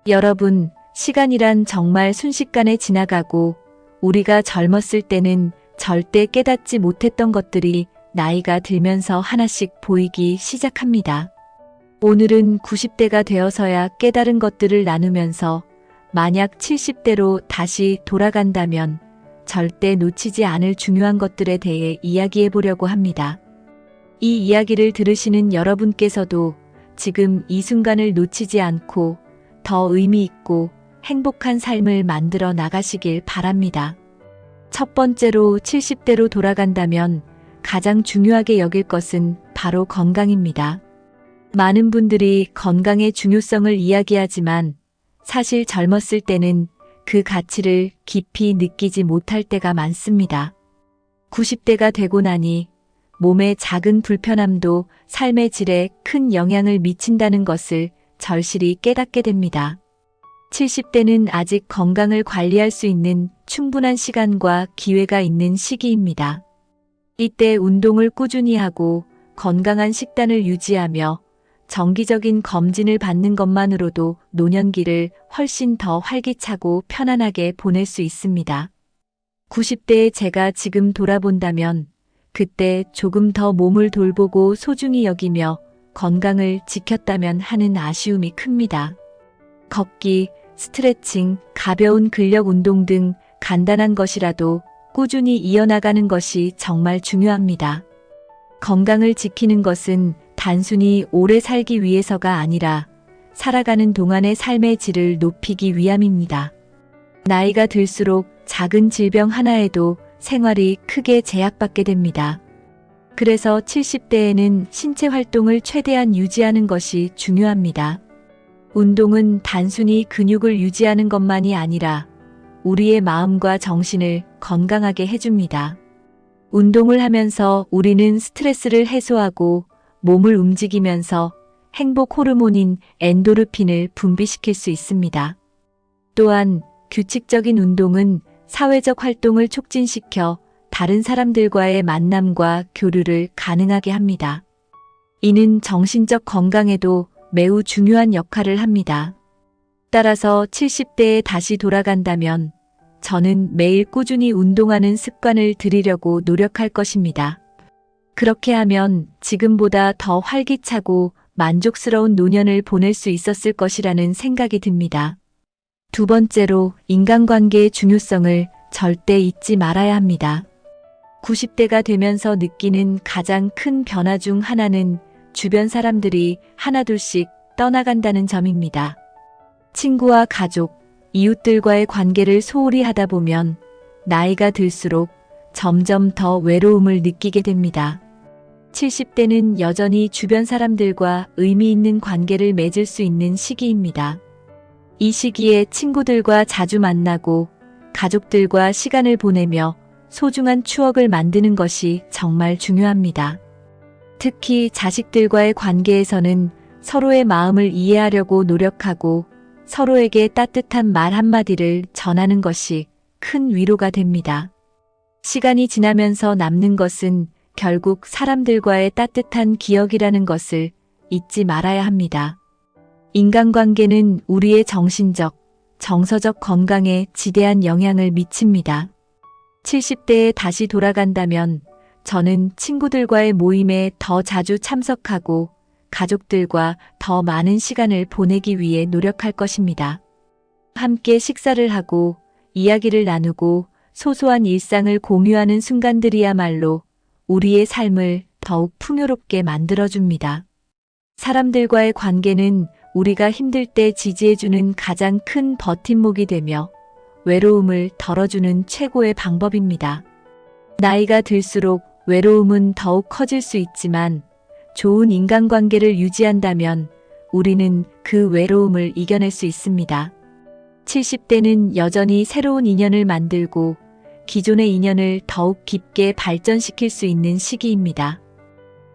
여러분, 시간이란 정말 순식간에 지나가고 우리가 젊었을 때는 절대 깨닫지 못했던 것들이 나이가 들면서 하나씩 보이기 시작합니다. 오늘은 90대가 되어서야 깨달은 것들을 나누면서 만약 70대로 다시 돌아간다면 절대 놓치지 않을 중요한 것들에 대해 이야기해 보려고 합니다. 이 이야기를 들으시는 여러분께서도 지금 이 순간을 놓치지 않고 더 의미 있고 행복한 삶을 만들어 나가시길 바랍니다. 첫 번째로 70대로 돌아간다면 가장 중요하게 여길 것은 바로 건강입니다. 많은 분들이 건강의 중요성을 이야기하지만 사실 젊었을 때는 그 가치를 깊이 느끼지 못할 때가 많습니다. 90대가 되고 나니 몸의 작은 불편함도 삶의 질에 큰 영향을 미친다는 것을 절실히 깨닫게 됩니다. 70대는 아직 건강을 관리할 수 있는 충분한 시간과 기회가 있는 시기입니다. 이때 운동을 꾸준히 하고 건강한 식단을 유지하며 정기적인 검진을 받는 것만으로도 노년기를 훨씬 더 활기차고 편안하게 보낼 수 있습니다. 90대의 제가 지금 돌아본다면 그때 조금 더 몸을 돌보고 소중히 여기며 건강을 지켰다면 하는 아쉬움이 큽니다. 걷기, 스트레칭, 가벼운 근력 운동 등 간단한 것이라도 꾸준히 이어나가는 것이 정말 중요합니다. 건강을 지키는 것은 단순히 오래 살기 위해서가 아니라 살아가는 동안의 삶의 질을 높이기 위함입니다. 나이가 들수록 작은 질병 하나에도 생활이 크게 제약받게 됩니다. 그래서 70대에는 신체 활동을 최대한 유지하는 것이 중요합니다. 운동은 단순히 근육을 유지하는 것만이 아니라 우리의 마음과 정신을 건강하게 해줍니다. 운동을 하면서 우리는 스트레스를 해소하고 몸을 움직이면서 행복 호르몬인 엔도르핀을 분비시킬 수 있습니다. 또한 규칙적인 운동은 사회적 활동을 촉진시켜 다른 사람들과의 만남과 교류를 가능하게 합니다. 이는 정신적 건강에도 매우 중요한 역할을 합니다. 따라서 70대에 다시 돌아간다면 저는 매일 꾸준히 운동하는 습관을 들이려고 노력할 것입니다. 그렇게 하면 지금보다 더 활기차고 만족스러운 노년을 보낼 수 있었을 것이라는 생각이 듭니다. 두 번째로 인간관계의 중요성을 절대 잊지 말아야 합니다. 90대가 되면서 느끼는 가장 큰 변화 중 하나는 주변 사람들이 하나둘씩 떠나간다는 점입니다. 친구와 가족, 이웃들과의 관계를 소홀히 하다 보면 나이가 들수록 점점 더 외로움을 느끼게 됩니다. 70대는 여전히 주변 사람들과 의미 있는 관계를 맺을 수 있는 시기입니다. 이 시기에 친구들과 자주 만나고 가족들과 시간을 보내며 소중한 추억을 만드는 것이 정말 중요합니다. 특히 자식들과의 관계에서는 서로의 마음을 이해하려고 노력하고 서로에게 따뜻한 말 한마디를 전하는 것이 큰 위로가 됩니다. 시간이 지나면서 남는 것은 결국 사람들과의 따뜻한 기억이라는 것을 잊지 말아야 합니다. 인간관계는 우리의 정신적, 정서적 건강에 지대한 영향을 미칩니다. 70대에 다시 돌아간다면 저는 친구들과의 모임에 더 자주 참석하고 가족들과 더 많은 시간을 보내기 위해 노력할 것입니다. 함께 식사를 하고 이야기를 나누고 소소한 일상을 공유하는 순간들이야말로 우리의 삶을 더욱 풍요롭게 만들어줍니다. 사람들과의 관계는 우리가 힘들 때 지지해주는 가장 큰 버팀목이 되며 외로움을 덜어주는 최고의 방법입니다. 나이가 들수록 외로움은 더욱 커질 수 있지만 좋은 인간관계를 유지한다면 우리는 그 외로움을 이겨낼 수 있습니다. 70대는 여전히 새로운 인연을 만들고 기존의 인연을 더욱 깊게 발전시킬 수 있는 시기입니다.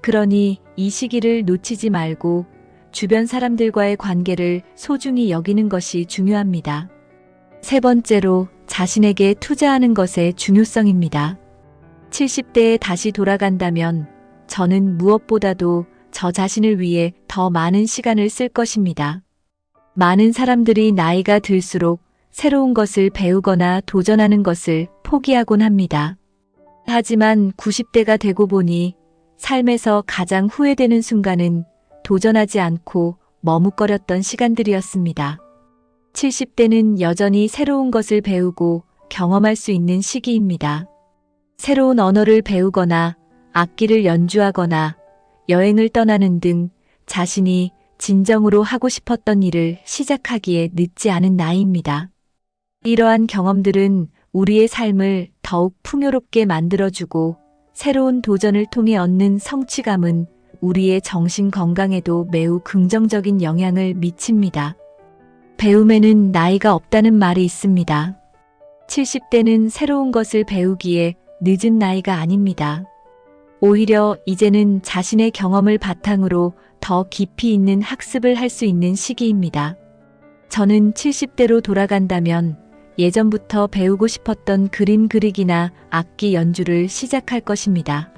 그러니 이 시기를 놓치지 말고 주변 사람들과의 관계를 소중히 여기는 것이 중요합니다. 세 번째로 자신에게 투자하는 것의 중요성입니다. 70대에 다시 돌아간다면 저는 무엇보다도 저 자신을 위해 더 많은 시간을 쓸 것입니다. 많은 사람들이 나이가 들수록 새로운 것을 배우거나 도전하는 것을 포기하곤 합니다. 하지만 90대가 되고 보니 삶에서 가장 후회되는 순간은 도전하지 않고 머뭇거렸던 시간들이었습니다. 70대는 여전히 새로운 것을 배우고 경험할 수 있는 시기입니다. 새로운 언어를 배우거나 악기를 연주하거나 여행을 떠나는 등 자신이 진정으로 하고 싶었던 일을 시작하기에 늦지 않은 나이입니다. 이러한 경험들은 우리의 삶을 더욱 풍요롭게 만들어주고 새로운 도전을 통해 얻는 성취감은 우리의 정신 건강에도 매우 긍정적인 영향을 미칩니다. 배움에는 나이가 없다는 말이 있습니다. 70대는 새로운 것을 배우기에 늦은 나이가 아닙니다. 오히려 이제는 자신의 경험을 바탕으로 더 깊이 있는 학습을 할 수 있는 시기입니다. 저는 70대로 돌아간다면 예전부터 배우고 싶었던 그림 그리기나 악기 연주를 시작할 것입니다.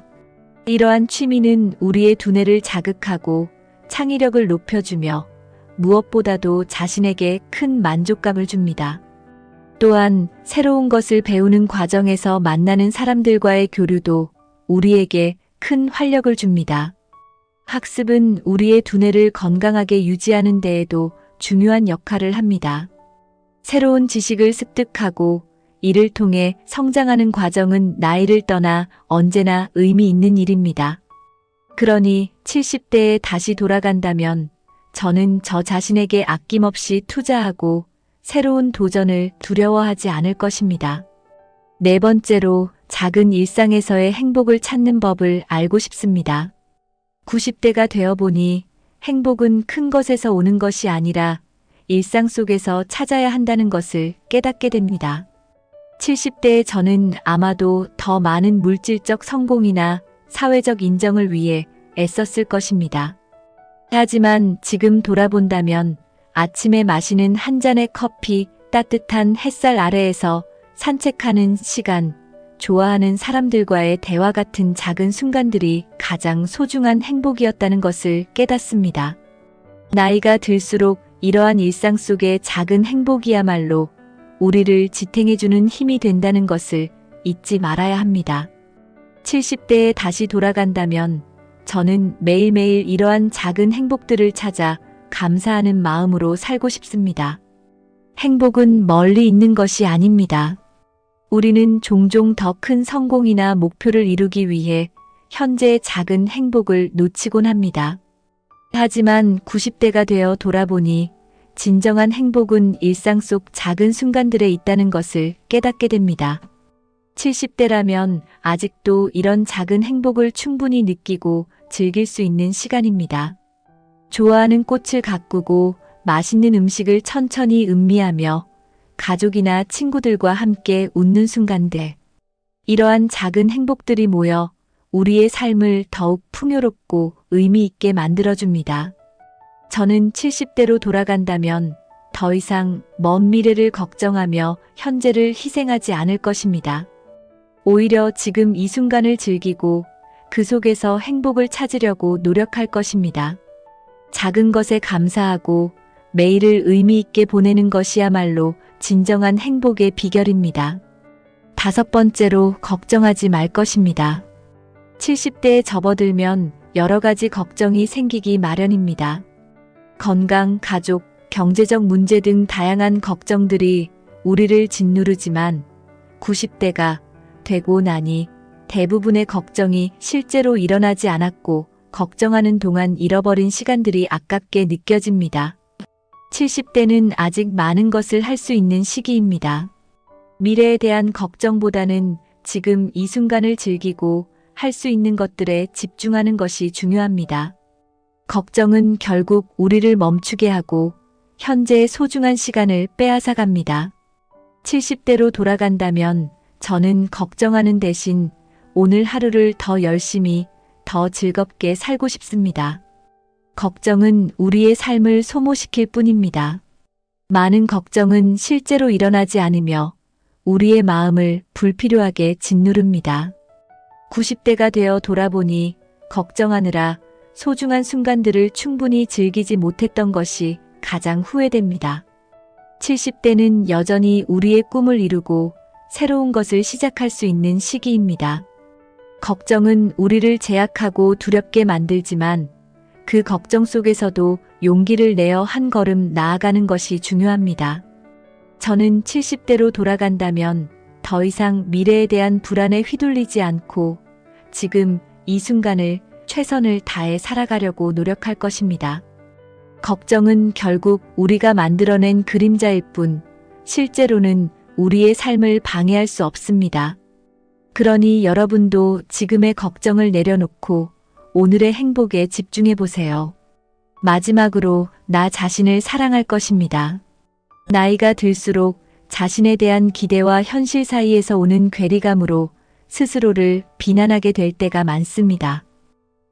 이러한 취미는 우리의 두뇌를 자극하고 창의력을 높여주며 무엇보다도 자신에게 큰 만족감을 줍니다. 또한 새로운 것을 배우는 과정에서 만나는 사람들과의 교류도 우리에게 큰 활력을 줍니다. 학습은 우리의 두뇌를 건강하게 유지하는 데에도 중요한 역할을 합니다. 새로운 지식을 습득하고 이를 통해 성장하는 과정은 나이를 떠나 언제나 의미 있는 일입니다. 그러니 70대에 다시 돌아간다면 저는 저 자신에게 아낌없이 투자하고 새로운 도전을 두려워하지 않을 것입니다. 네 번째로 작은 일상에서의 행복을 찾는 법을 알고 싶습니다. 90대가 되어보니 행복은 큰 것에서 오는 것이 아니라 일상 속에서 찾아야 한다는 것을 깨닫게 됩니다. 70대의 저는 아마도 더 많은 물질적 성공이나 사회적 인정을 위해 애썼을 것입니다. 하지만 지금 돌아본다면 아침에 마시는 한 잔의 커피, 따뜻한 햇살 아래에서 산책하는 시간, 좋아하는 사람들과의 대화 같은 작은 순간들이 가장 소중한 행복이었다는 것을 깨닫습니다. 나이가 들수록 이러한 일상 속의 작은 행복이야말로 우리를 지탱해주는 힘이 된다는 것을 잊지 말아야 합니다. 70대에 다시 돌아간다면 저는 매일매일 이러한 작은 행복들을 찾아 감사하는 마음으로 살고 싶습니다. 행복은 멀리 있는 것이 아닙니다. 우리는 종종 더 큰 성공이나 목표를 이루기 위해 현재의 작은 행복을 놓치곤 합니다. 하지만 90대가 되어 돌아보니 진정한 행복은 일상 속 작은 순간들에 있다는 것을 깨닫게 됩니다. 70대라면 아직도 이런 작은 행복을 충분히 느끼고 즐길 수 있는 시간입니다. 좋아하는 꽃을 가꾸고 맛있는 음식을 천천히 음미하며 가족이나 친구들과 함께 웃는 순간들. 이러한 작은 행복들이 모여 우리의 삶을 더욱 풍요롭고 의미 있게 만들어줍니다. 저는 70대로 돌아간다면 더 이상 먼 미래를 걱정하며 현재를 희생하지 않을 것입니다. 오히려 지금 이 순간을 즐기고 그 속에서 행복을 찾으려고 노력할 것입니다. 작은 것에 감사하고 매일을 의미 있게 보내는 것이야말로 진정한 행복의 비결입니다. 다섯 번째로 걱정하지 말 것입니다. 70대에 접어들면 여러 가지 걱정이 생기기 마련입니다. 건강, 가족, 경제적 문제 등 다양한 걱정들이 우리를 짓누르지만 90대가 되고 나니 대부분의 걱정이 실제로 일어나지 않았고 걱정하는 동안 잃어버린 시간들이 아깝게 느껴집니다. 70대는 아직 많은 것을 할 수 있는 시기입니다. 미래에 대한 걱정보다는 지금 이 순간을 즐기고 할 수 있는 것들에 집중하는 것이 중요합니다. 걱정은 결국 우리를 멈추게 하고 현재의 소중한 시간을 빼앗아갑니다. 70대로 돌아간다면 저는 걱정하는 대신 오늘 하루를 더 열심히, 더 즐겁게 살고 싶습니다. 걱정은 우리의 삶을 소모시킬 뿐입니다. 많은 걱정은 실제로 일어나지 않으며 우리의 마음을 불필요하게 짓누릅니다. 90대가 되어 돌아보니 걱정하느라 소중한 순간들을 충분히 즐기지 못했던 것이 가장 후회됩니다. 70대는 여전히 우리의 꿈을 이루고 새로운 것을 시작할 수 있는 시기입니다. 걱정은 우리를 제약하고 두렵게 만들지만 그 걱정 속에서도 용기를 내어 한 걸음 나아가는 것이 중요합니다. 저는 70대로 돌아간다면 더 이상 미래에 대한 불안에 휘둘리지 않고 지금 이 순간을 최선을 다해 살아가려고 노력할 것입니다. 걱정은 결국 우리가 만들어낸 그림자일 뿐 실제로는 우리의 삶을 방해할 수 없습니다. 그러니 여러분도 지금의 걱정을 내려놓고 오늘의 행복에 집중해 보세요. 마지막으로 나 자신을 사랑할 것입니다. 나이가 들수록 자신에 대한 기대와 현실 사이에서 오는 괴리감으로 스스로를 비난하게 될 때가 많습니다.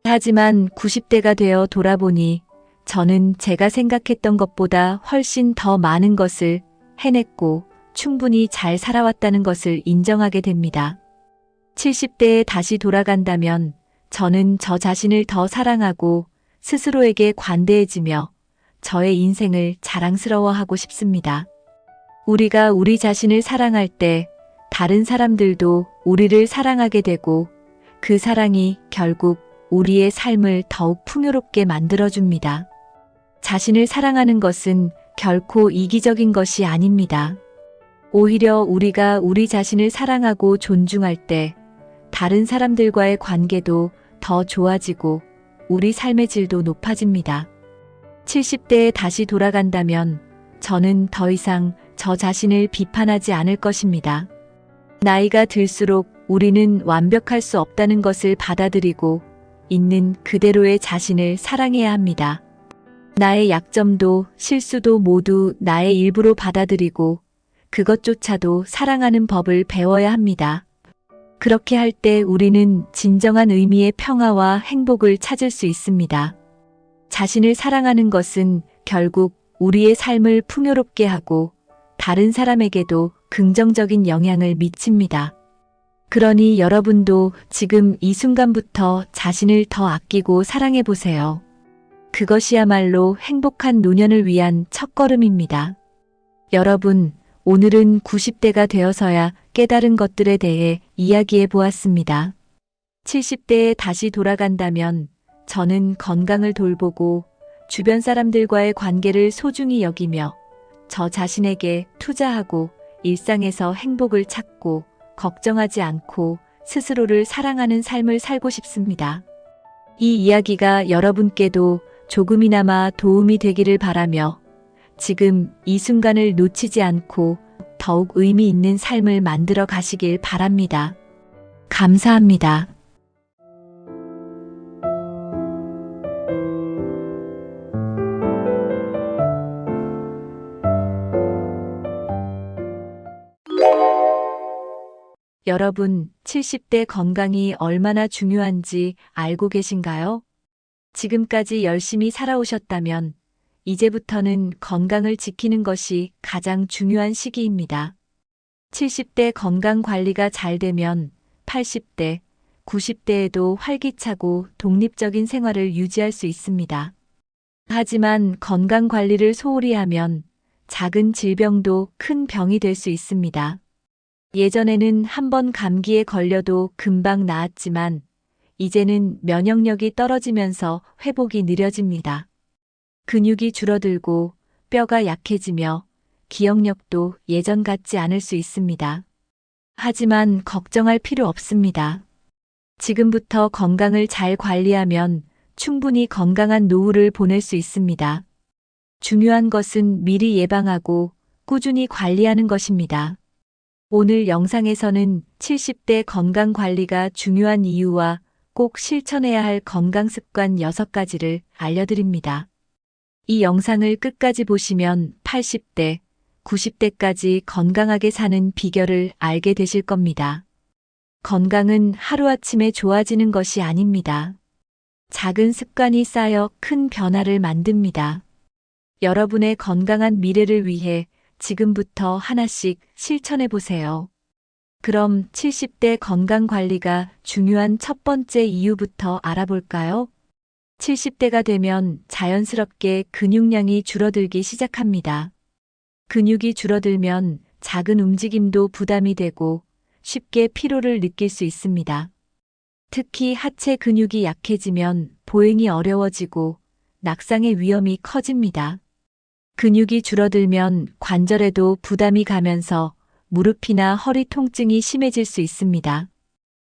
하지만 90대가 되어 돌아보니 저는 제가 생각했던 것보다 훨씬 더 많은 것을 해냈고 충분히 잘 살아왔다는 것을 인정하게 됩니다. 70대에 다시 돌아간다면 저는 저 자신을 더 사랑하고 스스로에게 관대해지며 저의 인생을 자랑스러워하고 싶습니다. 우리가 우리 자신을 사랑할 때 다른 사람들도 우리를 사랑하게 되고 그 사랑이 결국 우리의 삶을 더욱 풍요롭게 만들어줍니다. 자신을 사랑하는 것은 결코 이기적인 것이 아닙니다. 오히려 우리가 우리 자신을 사랑하고 존중할 때 다른 사람들과의 관계도 더 좋아지고 우리 삶의 질도 높아집니다. 70대에 다시 돌아간다면 저는 더 이상 저 자신을 비판하지 않을 것입니다. 나이가 들수록 우리는 완벽할 수 없다는 것을 받아들이고 있는 그대로의 자신을 사랑해야 합니다. 나의 약점도 실수도 모두 나의 일부로 받아들이고 그것조차도 사랑하는 법을 배워야 합니다. 그렇게 할 때 우리는 진정한 의미의 평화와 행복을 찾을 수 있습니다. 자신을 사랑하는 것은 결국 우리의 삶을 풍요롭게 하고 다른 사람에게도 긍정적인 영향을 미칩니다. 그러니 여러분도 지금 이 순간부터 자신을 더 아끼고 사랑해 보세요. 그것이야말로 행복한 노년을 위한 첫걸음입니다. 여러분, 오늘은 90대가 되어서야 깨달은 것들에 대해 이야기해 보았습니다. 70대에 다시 돌아간다면 저는 건강을 돌보고 주변 사람들과의 관계를 소중히 여기며 저 자신에게 투자하고 일상에서 행복을 찾고 걱정하지 않고 스스로를 사랑하는 삶을 살고 싶습니다. 이 이야기가 여러분께도 조금이나마 도움이 되기를 바라며 지금 이 순간을 놓치지 않고 더욱 의미 있는 삶을 만들어 가시길 바랍니다. 감사합니다. 여러분, 70대 건강이 얼마나 중요한지 알고 계신가요? 지금까지 열심히 살아오셨다면 이제부터는 건강을 지키는 것이 가장 중요한 시기입니다. 70대 건강 관리가 잘 되면 80대, 90대에도 활기차고 독립적인 생활을 유지할 수 있습니다. 하지만 건강 관리를 소홀히 하면 작은 질병도 큰 병이 될 수 있습니다. 예전에는 한 번 감기에 걸려도 금방 나았지만 이제는 면역력이 떨어지면서 회복이 느려집니다. 근육이 줄어들고 뼈가 약해지며 기억력도 예전 같지 않을 수 있습니다. 하지만 걱정할 필요 없습니다. 지금부터 건강을 잘 관리하면 충분히 건강한 노후를 보낼 수 있습니다. 중요한 것은 미리 예방하고 꾸준히 관리하는 것입니다. 오늘 영상에서는 70대 건강 관리가 중요한 이유와 꼭 실천해야 할 건강 습관 6가지를 알려드립니다. 이 영상을 끝까지 보시면 80대, 90대까지 건강하게 사는 비결을 알게 되실 겁니다. 건강은 하루아침에 좋아지는 것이 아닙니다. 작은 습관이 쌓여 큰 변화를 만듭니다. 여러분의 건강한 미래를 위해 지금부터 하나씩 실천해 보세요. 그럼 70대 건강 관리가 중요한 첫 번째 이유부터 알아볼까요? 70대가 되면 자연스럽게 근육량이 줄어들기 시작합니다. 근육이 줄어들면 작은 움직임도 부담이 되고 쉽게 피로를 느낄 수 있습니다. 특히 하체 근육이 약해지면 보행이 어려워지고 낙상의 위험이 커집니다. 근육이 줄어들면 관절에도 부담이 가면서 무릎이나 허리 통증이 심해질 수 있습니다.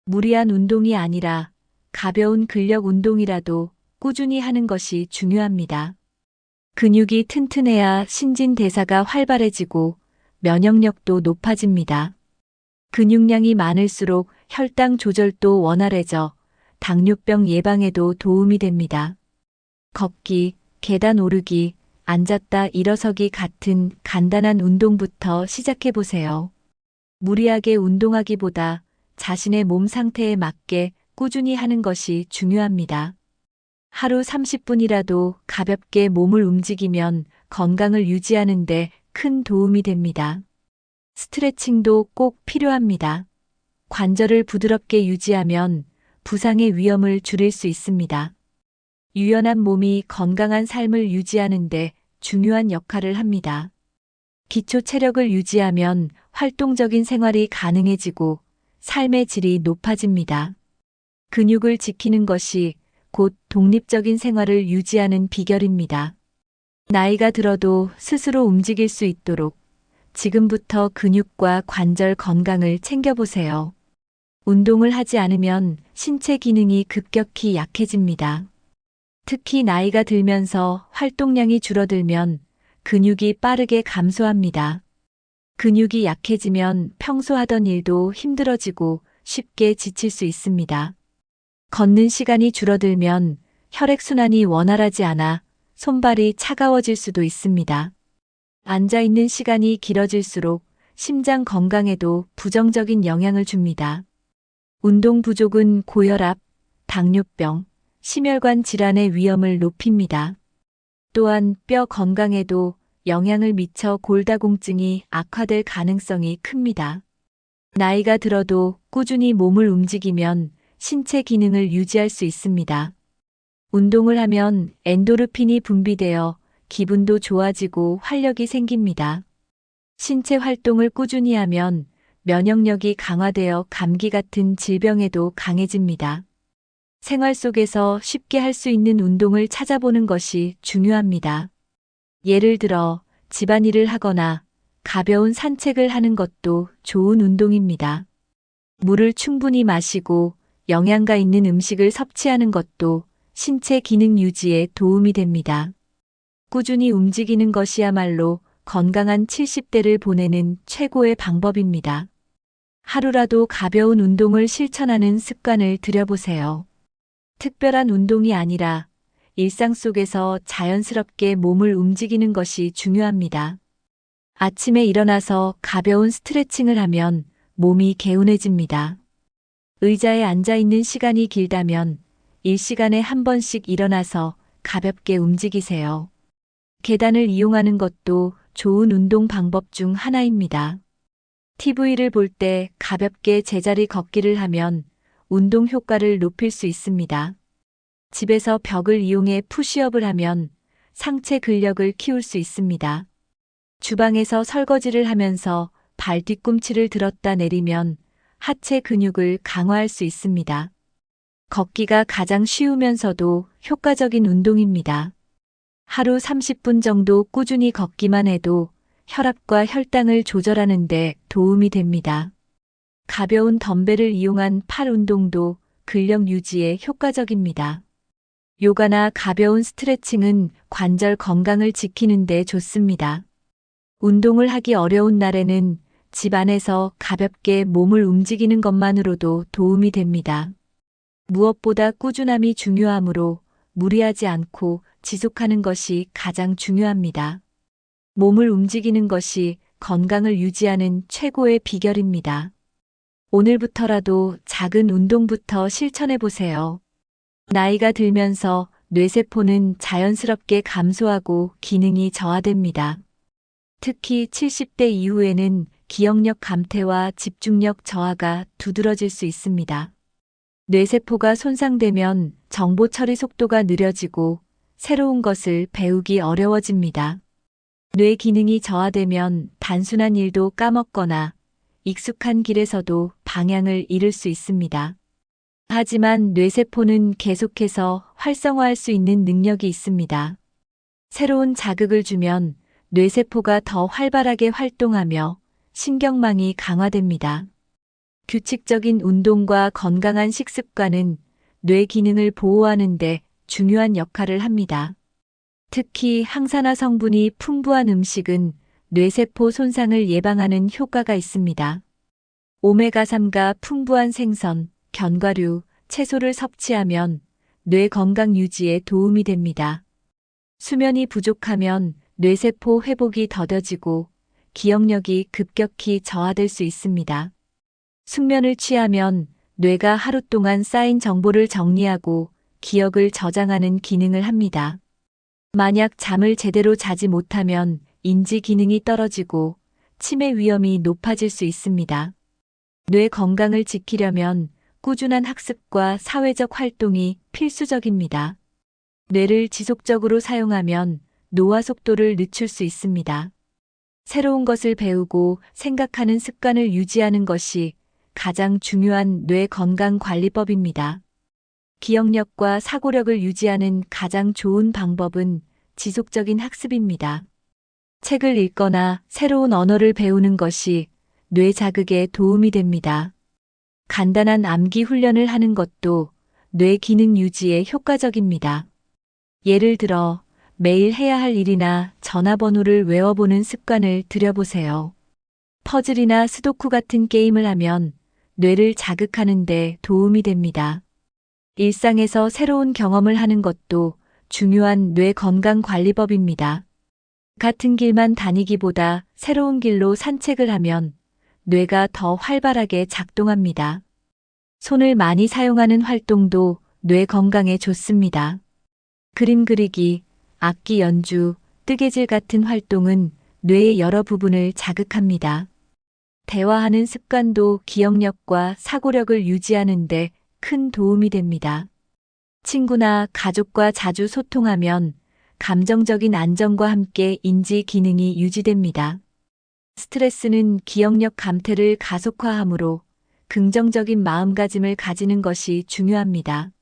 무리한 운동이 아니라 가벼운 근력 운동이라도 꾸준히 하는 것이 중요합니다. 근육이 튼튼해야 신진대사가 활발해지고 면역력도 높아집니다. 근육량이 많을수록 혈당 조절도 원활해져 당뇨병 예방에도 도움이 됩니다. 걷기, 계단 오르기, 앉았다 일어서기 같은 간단한 운동부터 시작해 보세요. 무리하게 운동하기보다 자신의 몸 상태에 맞게 꾸준히 하는 것이 중요합니다. 하루 30분이라도 가볍게 몸을 움직이면 건강을 유지하는 데 큰 도움이 됩니다. 스트레칭도 꼭 필요합니다. 관절을 부드럽게 유지하면 부상의 위험을 줄일 수 있습니다. 유연한 몸이 건강한 삶을 유지하는 데 중요한 역할을 합니다. 기초 체력을 유지하면 활동적인 생활이 가능해지고 삶의 질이 높아집니다. 근육을 지키는 것이 곧 독립적인 생활을 유지하는 비결입니다. 나이가 들어도 스스로 움직일 수 있도록 지금부터 근육과 관절 건강을 챙겨보세요. 운동을 하지 않으면 신체 기능이 급격히 약해집니다. 특히 나이가 들면서 활동량이 줄어들면 근육이 빠르게 감소합니다. 근육이 약해지면 평소 하던 일도 힘들어지고 쉽게 지칠 수 있습니다. 걷는 시간이 줄어들면 혈액순환이 원활하지 않아 손발이 차가워질 수도 있습니다. 앉아있는 시간이 길어질수록 심장 건강에도 부정적인 영향을 줍니다. 운동 부족은 고혈압, 당뇨병, 심혈관 질환의 위험을 높입니다. 또한 뼈 건강에도 영향을 미쳐 골다공증이 악화될 가능성이 큽니다. 나이가 들어도 꾸준히 몸을 움직이면 신체 기능을 유지할 수 있습니다. 운동을 하면 엔도르핀이 분비되어 기분도 좋아지고 활력이 생깁니다. 신체 활동을 꾸준히 하면 면역력이 강화되어 감기 같은 질병에도 강해집니다. 생활 속에서 쉽게 할 수 있는 운동을 찾아보는 것이 중요합니다. 예를 들어 집안일을 하거나 가벼운 산책을 하는 것도 좋은 운동입니다. 물을 충분히 마시고 영양가 있는 음식을 섭취하는 것도 신체 기능 유지에 도움이 됩니다. 꾸준히 움직이는 것이야말로 건강한 70대를 보내는 최고의 방법입니다. 하루라도 가벼운 운동을 실천하는 습관을 들여보세요. 특별한 운동이 아니라 일상 속에서 자연스럽게 몸을 움직이는 것이 중요합니다. 아침에 일어나서 가벼운 스트레칭을 하면 몸이 개운해집니다. 의자에 앉아 있는 시간이 길다면 1시간에 한 번씩 일어나서 가볍게 움직이세요. 계단을 이용하는 것도 좋은 운동 방법 중 하나입니다. TV를 볼 때 가볍게 제자리 걷기를 하면 운동 효과를 높일 수 있습니다. 집에서 벽을 이용해 푸시업을 하면 상체 근력을 키울 수 있습니다. 주방에서 설거지를 하면서 발 뒤꿈치를 들었다 내리면 하체 근육을 강화할 수 있습니다. 걷기가 가장 쉬우면서도 효과적인 운동입니다. 하루 30분 정도 꾸준히 걷기만 해도 혈압과 혈당을 조절하는 데 도움이 됩니다. 가벼운 덤벨을 이용한 팔 운동도 근력 유지에 효과적입니다. 요가나 가벼운 스트레칭은 관절 건강을 지키는 데 좋습니다. 운동을 하기 어려운 날에는 집 안에서 가볍게 몸을 움직이는 것만으로도 도움이 됩니다. 무엇보다 꾸준함이 중요하므로 무리하지 않고 지속하는 것이 가장 중요합니다. 몸을 움직이는 것이 건강을 유지하는 최고의 비결입니다. 오늘부터라도 작은 운동부터 실천해 보세요. 나이가 들면서 뇌세포는 자연스럽게 감소하고 기능이 저하됩니다. 특히 70대 이후에는 기억력 감퇴와 집중력 저하가 두드러질 수 있습니다. 뇌세포가 손상되면 정보 처리 속도가 느려지고 새로운 것을 배우기 어려워집니다. 뇌 기능이 저하되면 단순한 일도 까먹거나 익숙한 길에서도 방향을 잃을 수 있습니다. 하지만 뇌세포는 계속해서 활성화할 수 있는 능력이 있습니다. 새로운 자극을 주면 뇌세포가 더 활발하게 활동하며 신경망이 강화됩니다. 규칙적인 운동과 건강한 식습관은 뇌 기능을 보호하는 데 중요한 역할을 합니다. 특히 항산화 성분이 풍부한 음식은 뇌세포 손상을 예방하는 효과가 있습니다. 오메가3가 풍부한 생선, 견과류, 채소를 섭취하면 뇌 건강 유지에 도움이 됩니다. 수면이 부족하면 뇌세포 회복이 더뎌지고 기억력이 급격히 저하될 수 있습니다. 숙면을 취하면 뇌가 하루 동안 쌓인 정보를 정리하고 기억을 저장하는 기능을 합니다. 만약 잠을 제대로 자지 못하면 인지 기능이 떨어지고 치매 위험이 높아질 수 있습니다. 뇌 건강을 지키려면 꾸준한 학습과 사회적 활동이 필수적입니다. 뇌를 지속적으로 사용하면 노화 속도를 늦출 수 있습니다. 새로운 것을 배우고 생각하는 습관을 유지하는 것이 가장 중요한 뇌 건강 관리법입니다. 기억력과 사고력을 유지하는 가장 좋은 방법은 지속적인 학습입니다. 책을 읽거나 새로운 언어를 배우는 것이 뇌 자극에 도움이 됩니다. 간단한 암기 훈련을 하는 것도 뇌 기능 유지에 효과적입니다. 예를 들어 매일 해야 할 일이나 전화번호를 외워보는 습관을 들여보세요. 퍼즐이나 스도쿠 같은 게임을 하면 뇌를 자극하는 데 도움이 됩니다. 일상에서 새로운 경험을 하는 것도 중요한 뇌 건강 관리법입니다. 같은 길만 다니기보다 새로운 길로 산책을 하면 뇌가 더 활발하게 작동합니다. 손을 많이 사용하는 활동도 뇌 건강에 좋습니다. 그림 그리기, 악기 연주, 뜨개질 같은 활동은 뇌의 여러 부분을 자극합니다. 대화하는 습관도 기억력과 사고력을 유지하는 데 큰 도움이 됩니다. 친구나 가족과 자주 소통하면 감정적인 안정과 함께 인지 기능이 유지됩니다. 스트레스는 기억력 감퇴를 가속화하므로 긍정적인 마음가짐을 가지는 것이 중요합니다.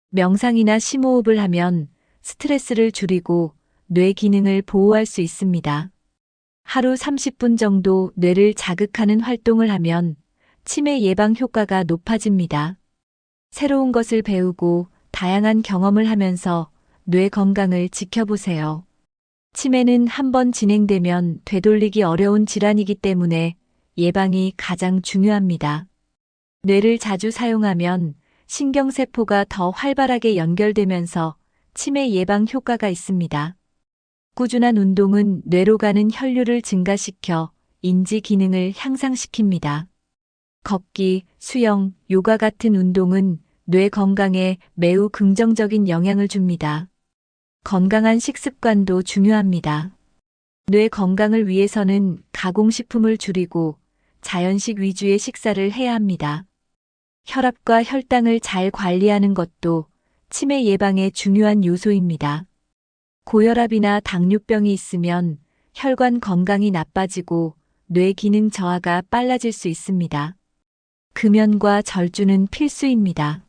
명상이나 심호흡을 하면 스트레스를 줄이고 뇌 기능을 보호할 수 있습니다. 하루 30분 정도 뇌를 자극하는 활동을 하면 치매 예방 효과가 높아집니다. 새로운 것을 배우고 다양한 경험을 하면서 뇌 건강을 지켜보세요. 치매는 한번 진행되면 되돌리기 어려운 질환이기 때문에 예방이 가장 중요합니다. 뇌를 자주 사용하면 신경세포가 더 활발하게 연결되면서 치매 예방 효과가 있습니다. 꾸준한 운동은 뇌로 가는 혈류를 증가시켜 인지 기능을 향상시킵니다. 걷기, 수영, 요가 같은 운동은 뇌 건강에 매우 긍정적인 영향을 줍니다. 건강한 식습관도 중요합니다. 뇌 건강을 위해서는 가공식품을 줄이고 자연식 위주의 식사를 해야 합니다. 혈압과 혈당을 잘 관리하는 것도 치매 예방에 중요한 요소입니다. 고혈압이나 당뇨병이 있으면 혈관 건강이 나빠지고 뇌 기능 저하가 빨라질 수 있습니다. 금연과 절주는 필수입니다.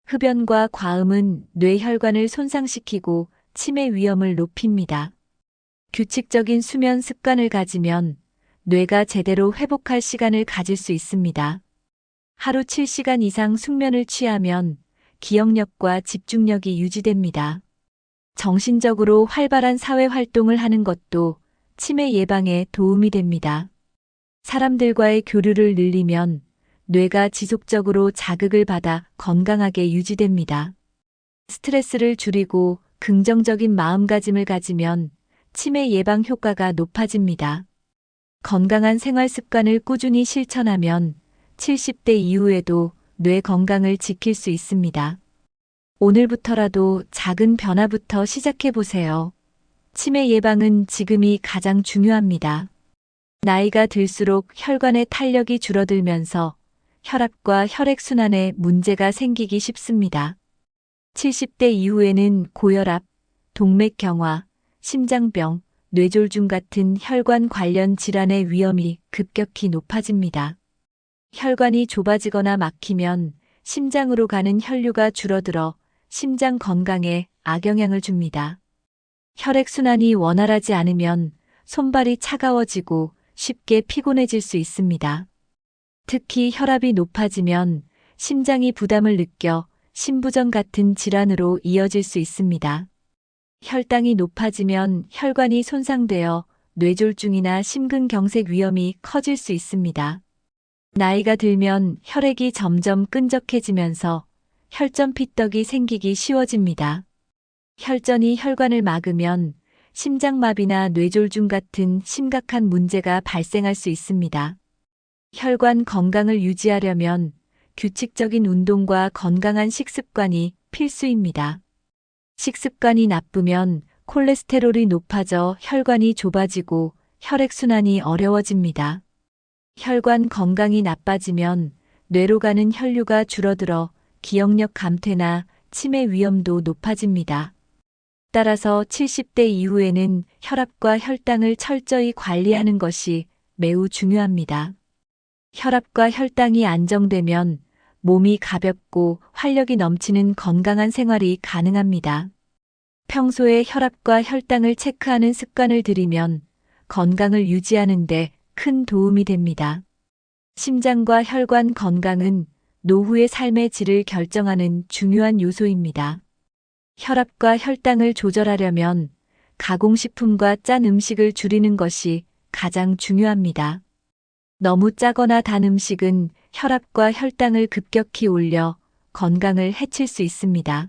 흡연과 과음은 뇌 혈관을 손상시키고 치매 위험을 높입니다. 규칙적인 수면 습관을 가지면 뇌가 제대로 회복할 시간을 가질 수 있습니다. 하루 7시간 이상 숙면을 취하면 기억력과 집중력이 유지됩니다. 정신적으로 활발한 사회 활동을 하는 것도 치매 예방에 도움이 됩니다. 사람들과의 교류를 늘리면 뇌가 지속적으로 자극을 받아 건강하게 유지됩니다. 스트레스를 줄이고 긍정적인 마음가짐을 가지면 치매 예방 효과가 높아집니다. 건강한 생활 습관을 꾸준히 실천하면 70대 이후에도 뇌 건강을 지킬 수 있습니다. 오늘부터라도 작은 변화부터 시작해 보세요. 치매 예방은 지금이 가장 중요합니다. 나이가 들수록 혈관의 탄력이 줄어들면서 혈압과 혈액순환에 문제가 생기기 쉽습니다. 70대 이후에는 고혈압, 동맥경화, 심장병, 뇌졸중 같은 혈관 관련 질환의 위험이 급격히 높아집니다. 혈관이 좁아지거나 막히면 심장으로 가는 혈류가 줄어들어 심장 건강에 악영향을 줍니다. 혈액순환이 원활하지 않으면 손발이 차가워지고 쉽게 피곤해질 수 있습니다. 특히 혈압이 높아지면 심장이 부담을 느껴 심부전 같은 질환으로 이어질 수 있습니다. 혈당이 높아지면 혈관이 손상되어 뇌졸중이나 심근경색 위험이 커질 수 있습니다. 나이가 들면 혈액이 점점 끈적해지면서 혈전 피떡이 생기기 쉬워집니다. 혈전이 혈관을 막으면 심장마비나 뇌졸중 같은 심각한 문제가 발생할 수 있습니다. 혈관 건강을 유지하려면 규칙적인 운동과 건강한 식습관이 필수입니다. 식습관이 나쁘면 콜레스테롤이 높아져 혈관이 좁아지고 혈액순환이 어려워집니다. 혈관 건강이 나빠지면 뇌로 가는 혈류가 줄어들어 기억력 감퇴나 치매 위험도 높아집니다. 따라서 70대 이후에는 혈압과 혈당을 철저히 관리하는 것이 매우 중요합니다. 혈압과 혈당이 안정되면 몸이 가볍고 활력이 넘치는 건강한 생활이 가능합니다. 평소에 혈압과 혈당을 체크하는 습관을 들이면 건강을 유지하는 데 큰 도움이 됩니다. 심장과 혈관 건강은 노후의 삶의 질을 결정하는 중요한 요소입니다. 혈압과 혈당을 조절하려면 가공식품과 짠 음식을 줄이는 것이 가장 중요합니다. 너무 짜거나 단 음식은 혈압과 혈당을 급격히 올려 건강을 해칠 수 있습니다.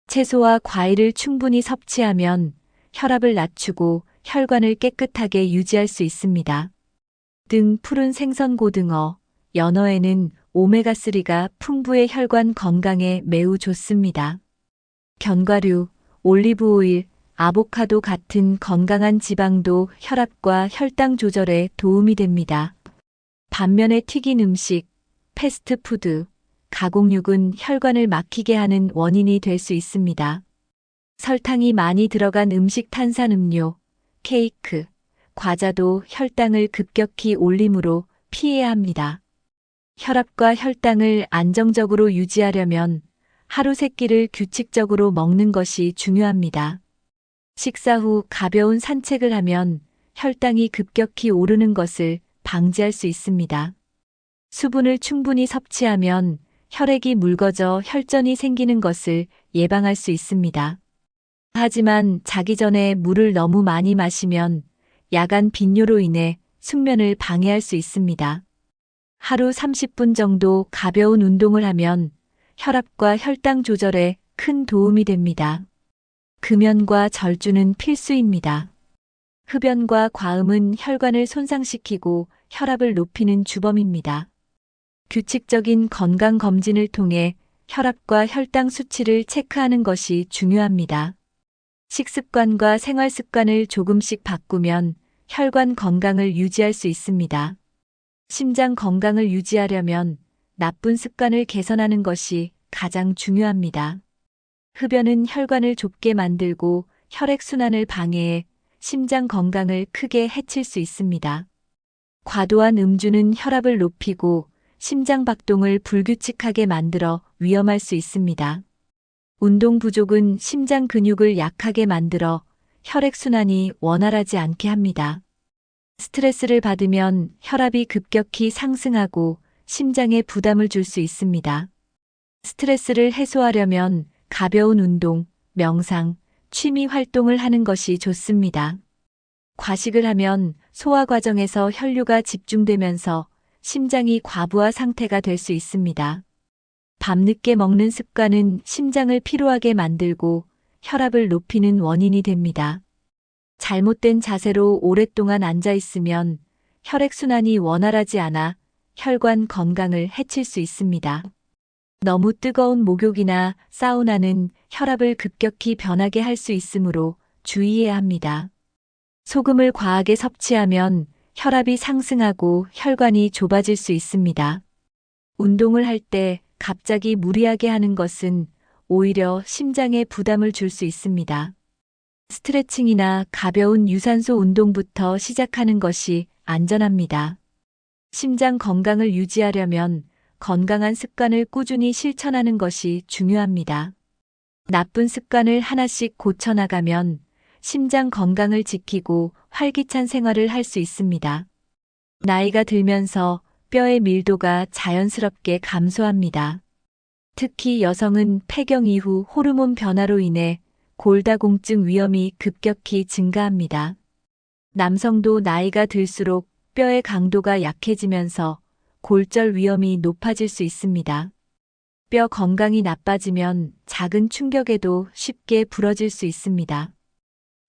채소와 과일을 충분히 섭취하면 혈압을 낮추고 혈관을 깨끗하게 유지할 수 있습니다. 등 푸른 생선 고등어, 연어에는 오메가3가 풍부해 혈관 건강에 매우 좋습니다. 견과류, 올리브오일, 아보카도 같은 건강한 지방도 혈압과 혈당 조절에 도움이 됩니다. 반면에 튀긴 음식, 패스트푸드, 가공육은 혈관을 막히게 하는 원인이 될 수 있습니다. 설탕이 많이 들어간 음식, 탄산음료, 케이크, 과자도 혈당을 급격히 올리므로 피해야 합니다. 혈압과 혈당을 안정적으로 유지하려면 하루 3끼를 규칙적으로 먹는 것이 중요합니다. 식사 후 가벼운 산책을 하면 혈당이 급격히 오르는 것을 방지할 수 있습니다. 수분을 충분히 섭취하면 혈액이 묽어져 혈전이 생기는 것을 예방할 수 있습니다. 하지만 자기 전에 물을 너무 많이 마시면 야간 빈뇨로 인해 숙면을 방해할 수 있습니다. 하루 30분 정도 가벼운 운동을 하면 혈압과 혈당 조절에 큰 도움이 됩니다. 금연과 절주는 필수입니다. 흡연과 과음은 혈관을 손상시키고 혈압을 높이는 주범입니다. 규칙적인 건강검진을 통해 혈압과 혈당 수치를 체크하는 것이 중요합니다. 식습관과 생활습관을 조금씩 바꾸면 혈관 건강을 유지할 수 있습니다. 심장 건강을 유지하려면 나쁜 습관을 개선하는 것이 가장 중요합니다. 흡연은 혈관을 좁게 만들고 혈액순환을 방해해 심장 건강을 크게 해칠 수 있습니다. 과도한 음주는 혈압을 높이고 심장 박동을 불규칙하게 만들어 위험할 수 있습니다. 운동 부족은 심장 근육을 약하게 만들어 혈액순환이 원활하지 않게 합니다. 스트레스를 받으면 혈압이 급격히 상승하고 심장에 부담을 줄 수 있습니다. 스트레스를 해소하려면 가벼운 운동, 명상, 취미 활동을 하는 것이 좋습니다. 과식을 하면 소화 과정에서 혈류가 집중되면서 심장이 과부하 상태가 될 수 있습니다. 밤늦게 먹는 습관은 심장을 피로하게 만들고 혈압을 높이는 원인이 됩니다. 잘못된 자세로 오랫동안 앉아 있으면 혈액순환이 원활하지 않아 혈관 건강을 해칠 수 있습니다. 너무 뜨거운 목욕이나 사우나는 혈압을 급격히 변하게 할 수 있으므로 주의해야 합니다. 소금을 과하게 섭취하면 혈압이 상승하고 혈관이 좁아질 수 있습니다. 운동을 할 때 갑자기 무리하게 하는 것은 오히려 심장에 부담을 줄 수 있습니다. 스트레칭이나 가벼운 유산소 운동부터 시작하는 것이 안전합니다. 심장 건강을 유지하려면 건강한 습관을 꾸준히 실천하는 것이 중요합니다. 나쁜 습관을 하나씩 고쳐나가면 심장 건강을 지키고 활기찬 생활을 할 수 있습니다. 나이가 들면서 뼈의 밀도가 자연스럽게 감소합니다. 특히 여성은 폐경 이후 호르몬 변화로 인해 골다공증 위험이 급격히 증가합니다. 남성도 나이가 들수록 뼈의 강도가 약해지면서 골절 위험이 높아질 수 있습니다. 뼈 건강이 나빠지면 작은 충격에도 쉽게 부러질 수 있습니다.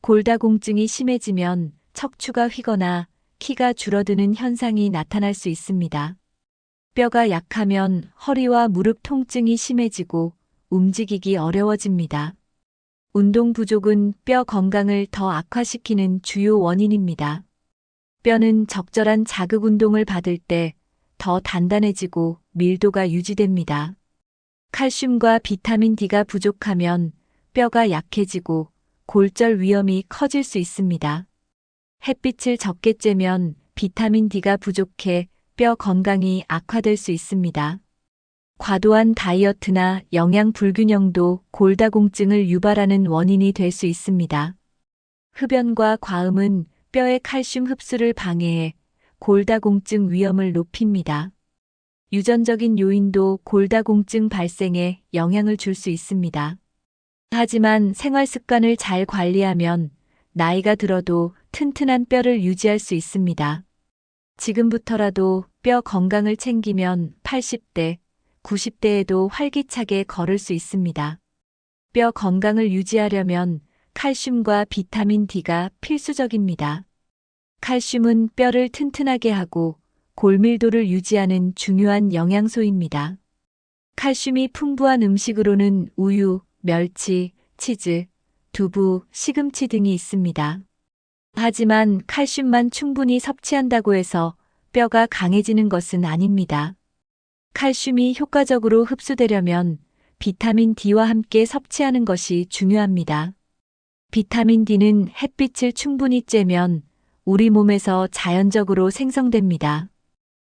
골다공증이 심해지면 척추가 휘거나 키가 줄어드는 현상이 나타날 수 있습니다. 뼈가 약하면 허리와 무릎 통증이 심해지고 움직이기 어려워집니다. 운동 부족은 뼈 건강을 더 악화시키는 주요 원인입니다. 뼈는 적절한 자극 운동을 받을 때 더 단단해지고 밀도가 유지됩니다. 칼슘과 비타민 D가 부족하면 뼈가 약해지고 골절 위험이 커질 수 있습니다. 햇빛을 적게 쬐면 비타민 D가 부족해 뼈 건강이 악화될 수 있습니다. 과도한 다이어트나 영양 불균형도 골다공증을 유발하는 원인이 될 수 있습니다. 흡연과 과음은 뼈의 칼슘 흡수를 방해해 골다공증 위험을 높입니다. 유전적인 요인도 골다공증 발생에 영향을 줄 수 있습니다. 하지만 생활 습관을 잘 관리하면 나이가 들어도 튼튼한 뼈를 유지할 수 있습니다. 지금부터라도 뼈 건강을 챙기면 80대, 90대에도 활기차게 걸을 수 있습니다. 뼈 건강을 유지하려면 칼슘과 비타민 D가 필수적입니다. 칼슘은 뼈를 튼튼하게 하고 골밀도를 유지하는 중요한 영양소입니다. 칼슘이 풍부한 음식으로는 우유, 멸치, 치즈, 두부, 시금치 등이 있습니다. 하지만 칼슘만 충분히 섭취한다고 해서 뼈가 강해지는 것은 아닙니다. 칼슘이 효과적으로 흡수되려면 비타민 D와 함께 섭취하는 것이 중요합니다. 비타민 D는 햇빛을 충분히 쬐면 우리 몸에서 자연적으로 생성됩니다.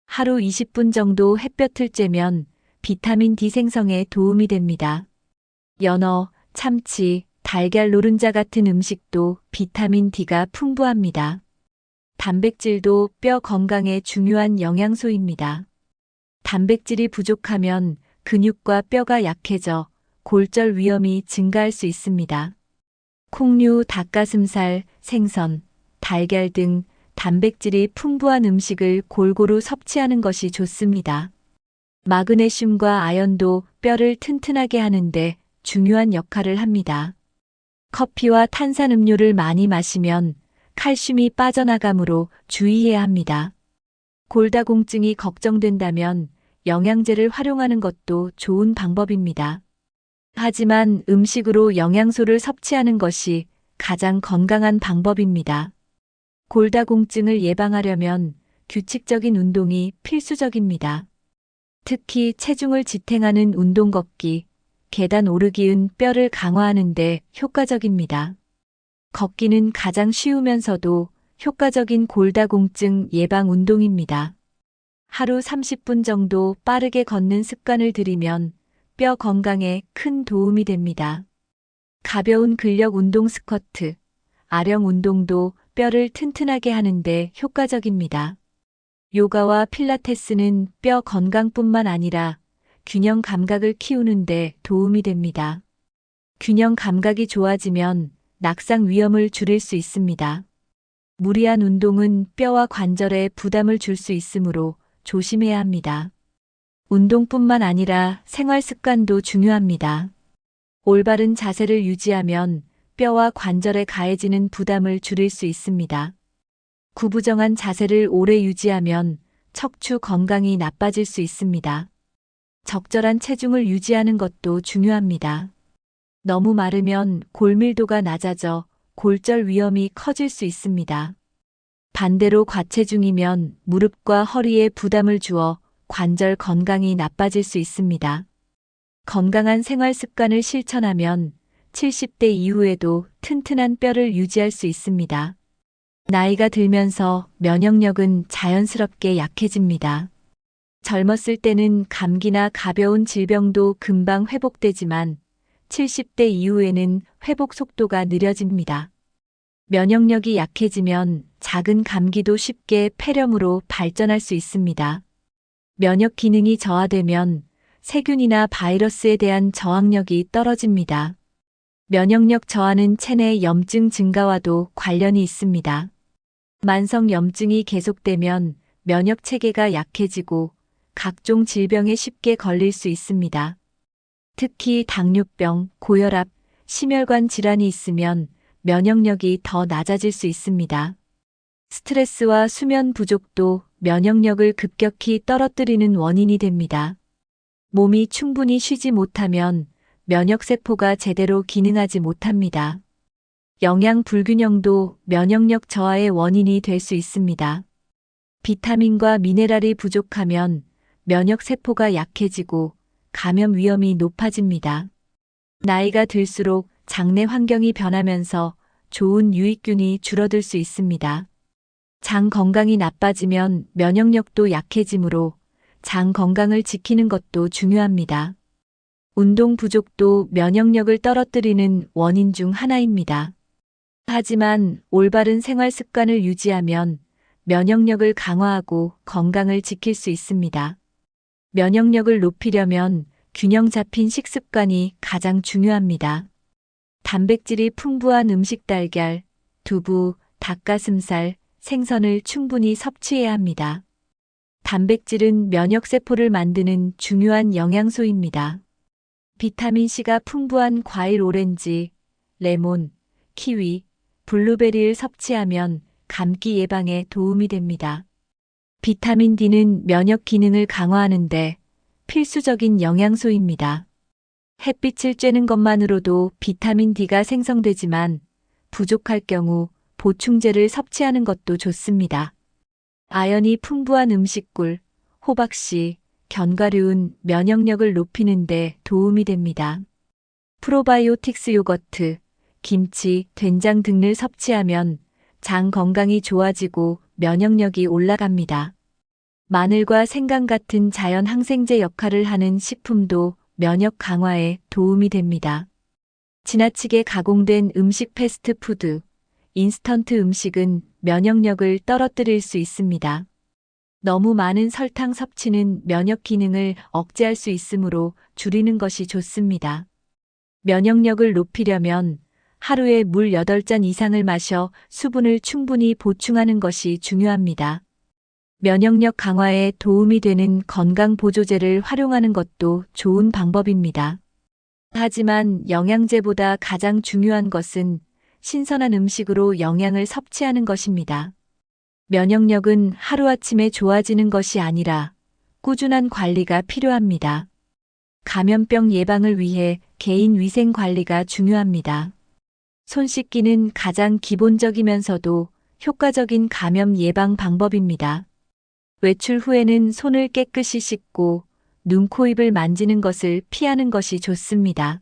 하루 20분 정도 햇볕을 쬐면 비타민 D 생성에 도움이 됩니다. 연어, 참치, 달걀 노른자 같은 음식도 비타민 D가 풍부합니다. 단백질도 뼈 건강에 중요한 영양소입니다. 단백질이 부족하면 근육과 뼈가 약해져 골절 위험이 증가할 수 있습니다. 콩류, 닭가슴살, 생선, 달걀 등 단백질이 풍부한 음식을 골고루 섭취하는 것이 좋습니다. 마그네슘과 아연도 뼈를 튼튼하게 하는데 중요한 역할을 합니다. 커피와 탄산음료를 많이 마시면 칼슘이 빠져나가므로 주의해야 합니다. 골다공증이 걱정된다면 영양제를 활용하는 것도 좋은 방법입니다. 하지만 음식으로 영양소를 섭취하는 것이 가장 건강한 방법입니다. 골다공증을 예방하려면 규칙적인 운동이 필수적입니다. 특히 체중을 지탱하는 운동 걷기, 계단 오르기은 뼈를 강화하는 데 효과적입니다. 걷기는 가장 쉬우면서도 효과적인 골다공증 예방 운동입니다. 하루 30분 정도 빠르게 걷는 습관을 들이면 뼈 건강에 큰 도움이 됩니다. 가벼운 근력 운동 스쿼트, 아령 운동도 뼈를 튼튼하게 하는데 효과적입니다. 요가와 필라테스는 뼈 건강뿐만 아니라 균형 감각을 키우는데 도움이 됩니다. 균형 감각이 좋아지면 낙상 위험을 줄일 수 있습니다. 무리한 운동은 뼈와 관절에 부담을 줄 수 있으므로 조심해야 합니다. 운동뿐만 아니라 생활 습관도 중요합니다. 올바른 자세를 유지하면 뼈와 관절에 가해지는 부담을 줄일 수 있습니다. 구부정한 자세를 오래 유지하면 척추 건강이 나빠질 수 있습니다. 적절한 체중을 유지하는 것도 중요합니다. 너무 마르면 골밀도가 낮아져 골절 위험이 커질 수 있습니다. 반대로 과체중이면 무릎과 허리에 부담을 주어 관절 건강이 나빠질 수 있습니다. 건강한 생활 습관을 실천하면 70대 이후에도 튼튼한 뼈를 유지할 수 있습니다. 나이가 들면서 면역력은 자연스럽게 약해집니다. 젊었을 때는 감기나 가벼운 질병도 금방 회복되지만 70대 이후에는 회복 속도가 느려집니다. 면역력이 약해지면 작은 감기도 쉽게 폐렴으로 발전할 수 있습니다. 면역 기능이 저하되면 세균이나 바이러스에 대한 저항력이 떨어집니다. 면역력 저하는 체내 염증 증가와도 관련이 있습니다. 만성 염증이 계속되면 면역 체계가 약해지고 각종 질병에 쉽게 걸릴 수 있습니다. 특히 당뇨병, 고혈압, 심혈관 질환이 있으면 면역력이 더 낮아질 수 있습니다. 스트레스와 수면 부족도 면역력을 급격히 떨어뜨리는 원인이 됩니다. 몸이 충분히 쉬지 못하면 면역세포가 제대로 기능하지 못합니다. 영양 불균형도 면역력 저하의 원인이 될 수 있습니다. 비타민과 미네랄이 부족하면 면역세포가 약해지고 감염 위험이 높아집니다. 나이가 들수록 장내 환경이 변하면서 좋은 유익균이 줄어들 수 있습니다. 장 건강이 나빠지면 면역력도 약해지므로 장 건강을 지키는 것도 중요합니다. 운동 부족도 면역력을 떨어뜨리는 원인 중 하나입니다. 하지만 올바른 생활 습관을 유지하면 면역력을 강화하고 건강을 지킬 수 있습니다. 면역력을 높이려면 균형 잡힌 식습관이 가장 중요합니다. 단백질이 풍부한 음식 달걀, 두부, 닭가슴살, 생선을 충분히 섭취해야 합니다. 단백질은 면역세포를 만드는 중요한 영양소입니다. 비타민C가 풍부한 과일 오렌지, 레몬, 키위, 블루베리를 섭취하면 감기 예방에 도움이 됩니다. 비타민 D는 면역 기능을 강화하는 데 필수적인 영양소입니다. 햇빛을 쬐는 것만으로도 비타민 D가 생성되지만 부족할 경우 보충제를 섭취하는 것도 좋습니다. 아연이 풍부한 음식꿀, 호박씨, 견과류는 면역력을 높이는 데 도움이 됩니다. 프로바이오틱스 요거트, 김치, 된장 등을 섭취하면 장 건강이 좋아지고 면역력이 올라갑니다. 마늘과 생강 같은 자연 항생제 역할을 하는 식품도 면역 강화에 도움이 됩니다. 지나치게 가공된 음식 패스트푸드, 인스턴트 음식은 면역력을 떨어뜨릴 수 있습니다. 너무 많은 설탕 섭취는 면역 기능을 억제할 수 있으므로 줄이는 것이 좋습니다. 면역력을 높이려면 하루에 물 8잔 이상을 마셔 수분을 충분히 보충하는 것이 중요합니다. 면역력 강화에 도움이 되는 건강보조제를 활용하는 것도 좋은 방법입니다. 하지만 영양제보다 가장 중요한 것은 신선한 음식으로 영양을 섭취하는 것입니다. 면역력은 하루아침에 좋아지는 것이 아니라 꾸준한 관리가 필요합니다. 감염병 예방을 위해 개인 위생 관리가 중요합니다. 손 씻기는 가장 기본적이면서도 효과적인 감염 예방 방법입니다. 외출 후에는 손을 깨끗이 씻고 눈, 코, 입을 만지는 것을 피하는 것이 좋습니다.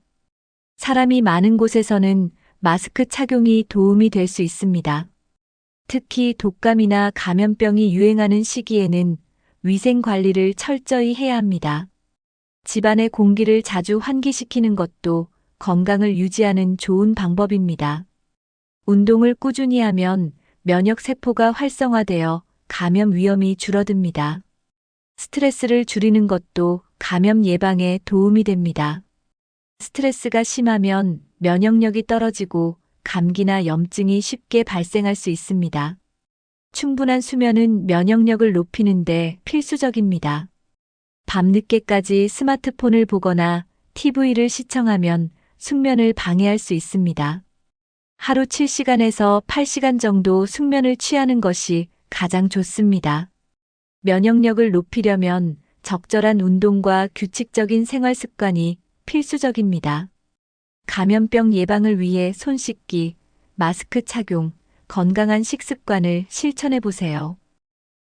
사람이 많은 곳에서는 마스크 착용이 도움이 될 수 있습니다. 특히 독감이나 감염병이 유행하는 시기에는 위생 관리를 철저히 해야 합니다. 집안의 공기를 자주 환기시키는 것도 건강을 유지하는 좋은 방법입니다. 운동을 꾸준히 하면 면역 세포가 활성화되어 감염 위험이 줄어듭니다. 스트레스를 줄이는 것도 감염 예방에 도움이 됩니다. 스트레스가 심하면 면역력이 떨어지고 감기나 염증이 쉽게 발생할 수 있습니다. 충분한 수면은 면역력을 높이는 데 필수적입니다. 밤늦게까지 스마트폰을 보거나 TV를 시청하면 숙면을 방해할 수 있습니다. 하루 7시간에서 8시간 정도 숙면을 취하는 것이 가장 좋습니다. 면역력을 높이려면 적절한 운동과 규칙적인 생활 습관이 필수적입니다. 감염병 예방을 위해 손 씻기, 마스크 착용, 건강한 식습관을 실천해 보세요.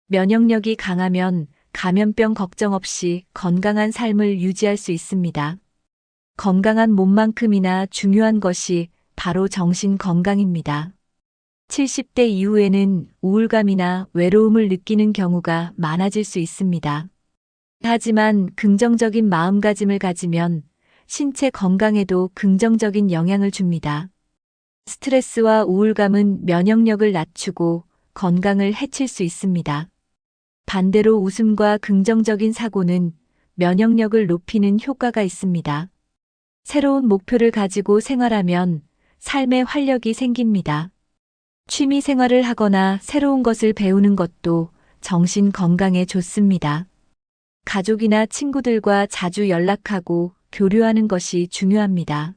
면역력이 강하면 감염병 걱정 없이 건강한 삶을 유지할 수 있습니다. 건강한 몸만큼이나 중요한 것이 바로 정신 건강입니다. 70대 이후에는 우울감이나 외로움을 느끼는 경우가 많아질 수 있습니다. 하지만 긍정적인 마음가짐을 가지면 신체 건강에도 긍정적인 영향을 줍니다. 스트레스와 우울감은 면역력을 낮추고 건강을 해칠 수 있습니다. 반대로 웃음과 긍정적인 사고는 면역력을 높이는 효과가 있습니다. 새로운 목표를 가지고 생활하면 삶에 활력이 생깁니다. 취미 생활을 하거나 새로운 것을 배우는 것도 정신 건강에 좋습니다. 가족이나 친구들과 자주 연락하고 교류하는 것이 중요합니다.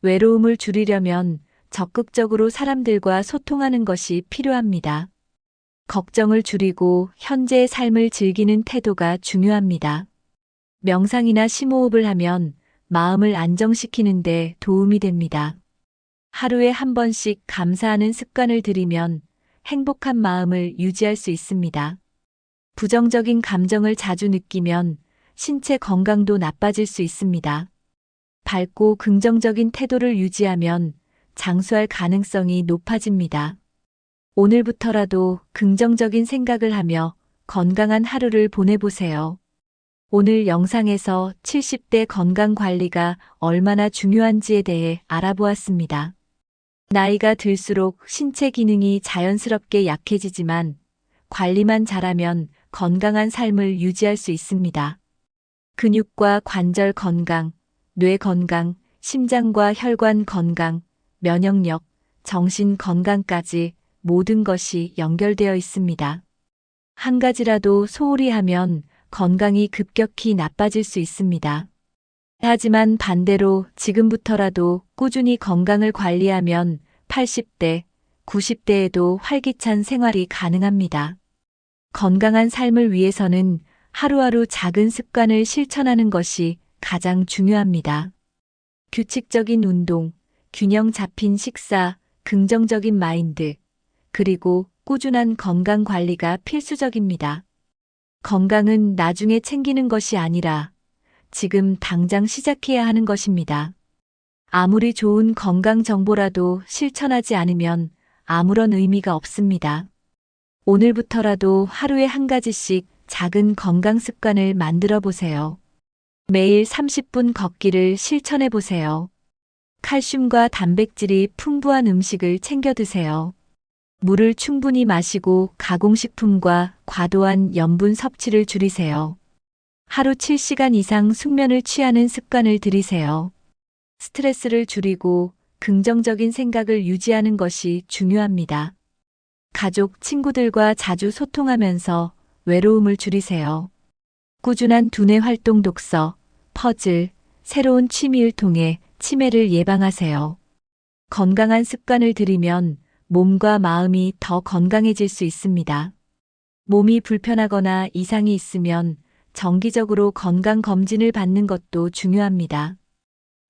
외로움을 줄이려면 적극적으로 사람들과 소통하는 것이 필요합니다. 걱정을 줄이고 현재의 삶을 즐기는 태도가 중요합니다. 명상이나 심호흡을 하면 마음을 안정시키는 데 도움이 됩니다. 하루에 한 번씩 감사하는 습관을 들이면 행복한 마음을 유지할 수 있습니다. 부정적인 감정을 자주 느끼면 신체 건강도 나빠질 수 있습니다. 밝고 긍정적인 태도를 유지하면 장수할 가능성이 높아집니다. 오늘부터라도 긍정적인 생각을 하며 건강한 하루를 보내보세요. 오늘 영상에서 70대 건강 관리가 얼마나 중요한지에 대해 알아보았습니다. 나이가 들수록 신체 기능이 자연스럽게 약해지지만 관리만 잘하면 건강한 삶을 유지할 수 있습니다. 근육과 관절 건강, 뇌 건강, 심장과 혈관 건강, 면역력, 정신 건강까지 모든 것이 연결되어 있습니다. 한 가지라도 소홀히 하면 건강이 급격히 나빠질 수 있습니다. 하지만 반대로 지금부터라도 꾸준히 건강을 관리하면 80대, 90대에도 활기찬 생활이 가능합니다. 건강한 삶을 위해서는 하루하루 작은 습관을 실천하는 것이 가장 중요합니다. 규칙적인 운동, 균형 잡힌 식사, 긍정적인 마인드, 그리고 꾸준한 건강 관리가 필수적입니다. 건강은 나중에 챙기는 것이 아니라 지금 당장 시작해야 하는 것입니다. 아무리 좋은 건강 정보라도 실천하지 않으면 아무런 의미가 없습니다. 오늘부터라도 하루에 한 가지씩 작은 건강 습관을 만들어 보세요. 매일 30분 걷기를 실천해 보세요. 칼슘과 단백질이 풍부한 음식을 챙겨 드세요. 물을 충분히 마시고 가공식품과 과도한 염분 섭취를 줄이세요. 하루 7시간 이상 숙면을 취하는 습관을 들이세요. 스트레스를 줄이고 긍정적인 생각을 유지하는 것이 중요합니다. 가족, 친구들과 자주 소통하면서 외로움을 줄이세요. 꾸준한 두뇌 활동 독서, 퍼즐, 새로운 취미를 통해 치매를 예방하세요. 건강한 습관을 들이면 몸과 마음이 더 건강해질 수 있습니다. 몸이 불편하거나 이상이 있으면 정기적으로 건강검진을 받는 것도 중요합니다.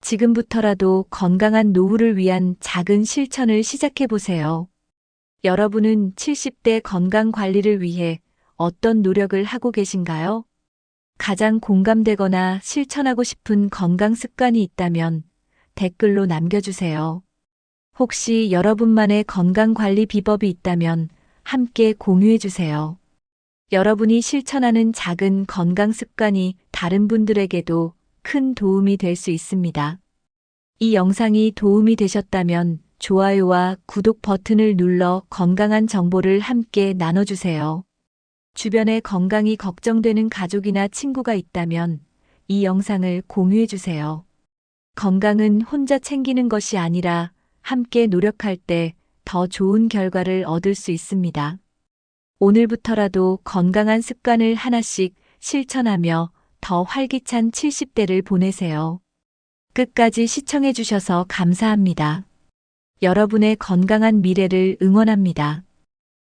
지금부터라도 건강한 노후를 위한 작은 실천을 시작해 보세요. 여러분은 70대 건강 관리를 위해 어떤 노력을 하고 계신가요? 가장 공감되거나 실천하고 싶은 건강 습관이 있다면 댓글로 남겨주세요. 혹시 여러분만의 건강 관리 비법이 있다면 함께 공유해 주세요. 여러분이 실천하는 작은 건강 습관이 다른 분들에게도 큰 도움이 될 수 있습니다. 이 영상이 도움이 되셨다면 좋아요와 구독 버튼을 눌러 건강한 정보를 함께 나눠주세요. 주변에 건강이 걱정되는 가족이나 친구가 있다면 이 영상을 공유해 주세요. 건강은 혼자 챙기는 것이 아니라 함께 노력할 때 더 좋은 결과를 얻을 수 있습니다. 오늘부터라도 건강한 습관을 하나씩 실천하며 더 활기찬 70대를 보내세요. 끝까지 시청해 주셔서 감사합니다. 여러분의 건강한 미래를 응원합니다.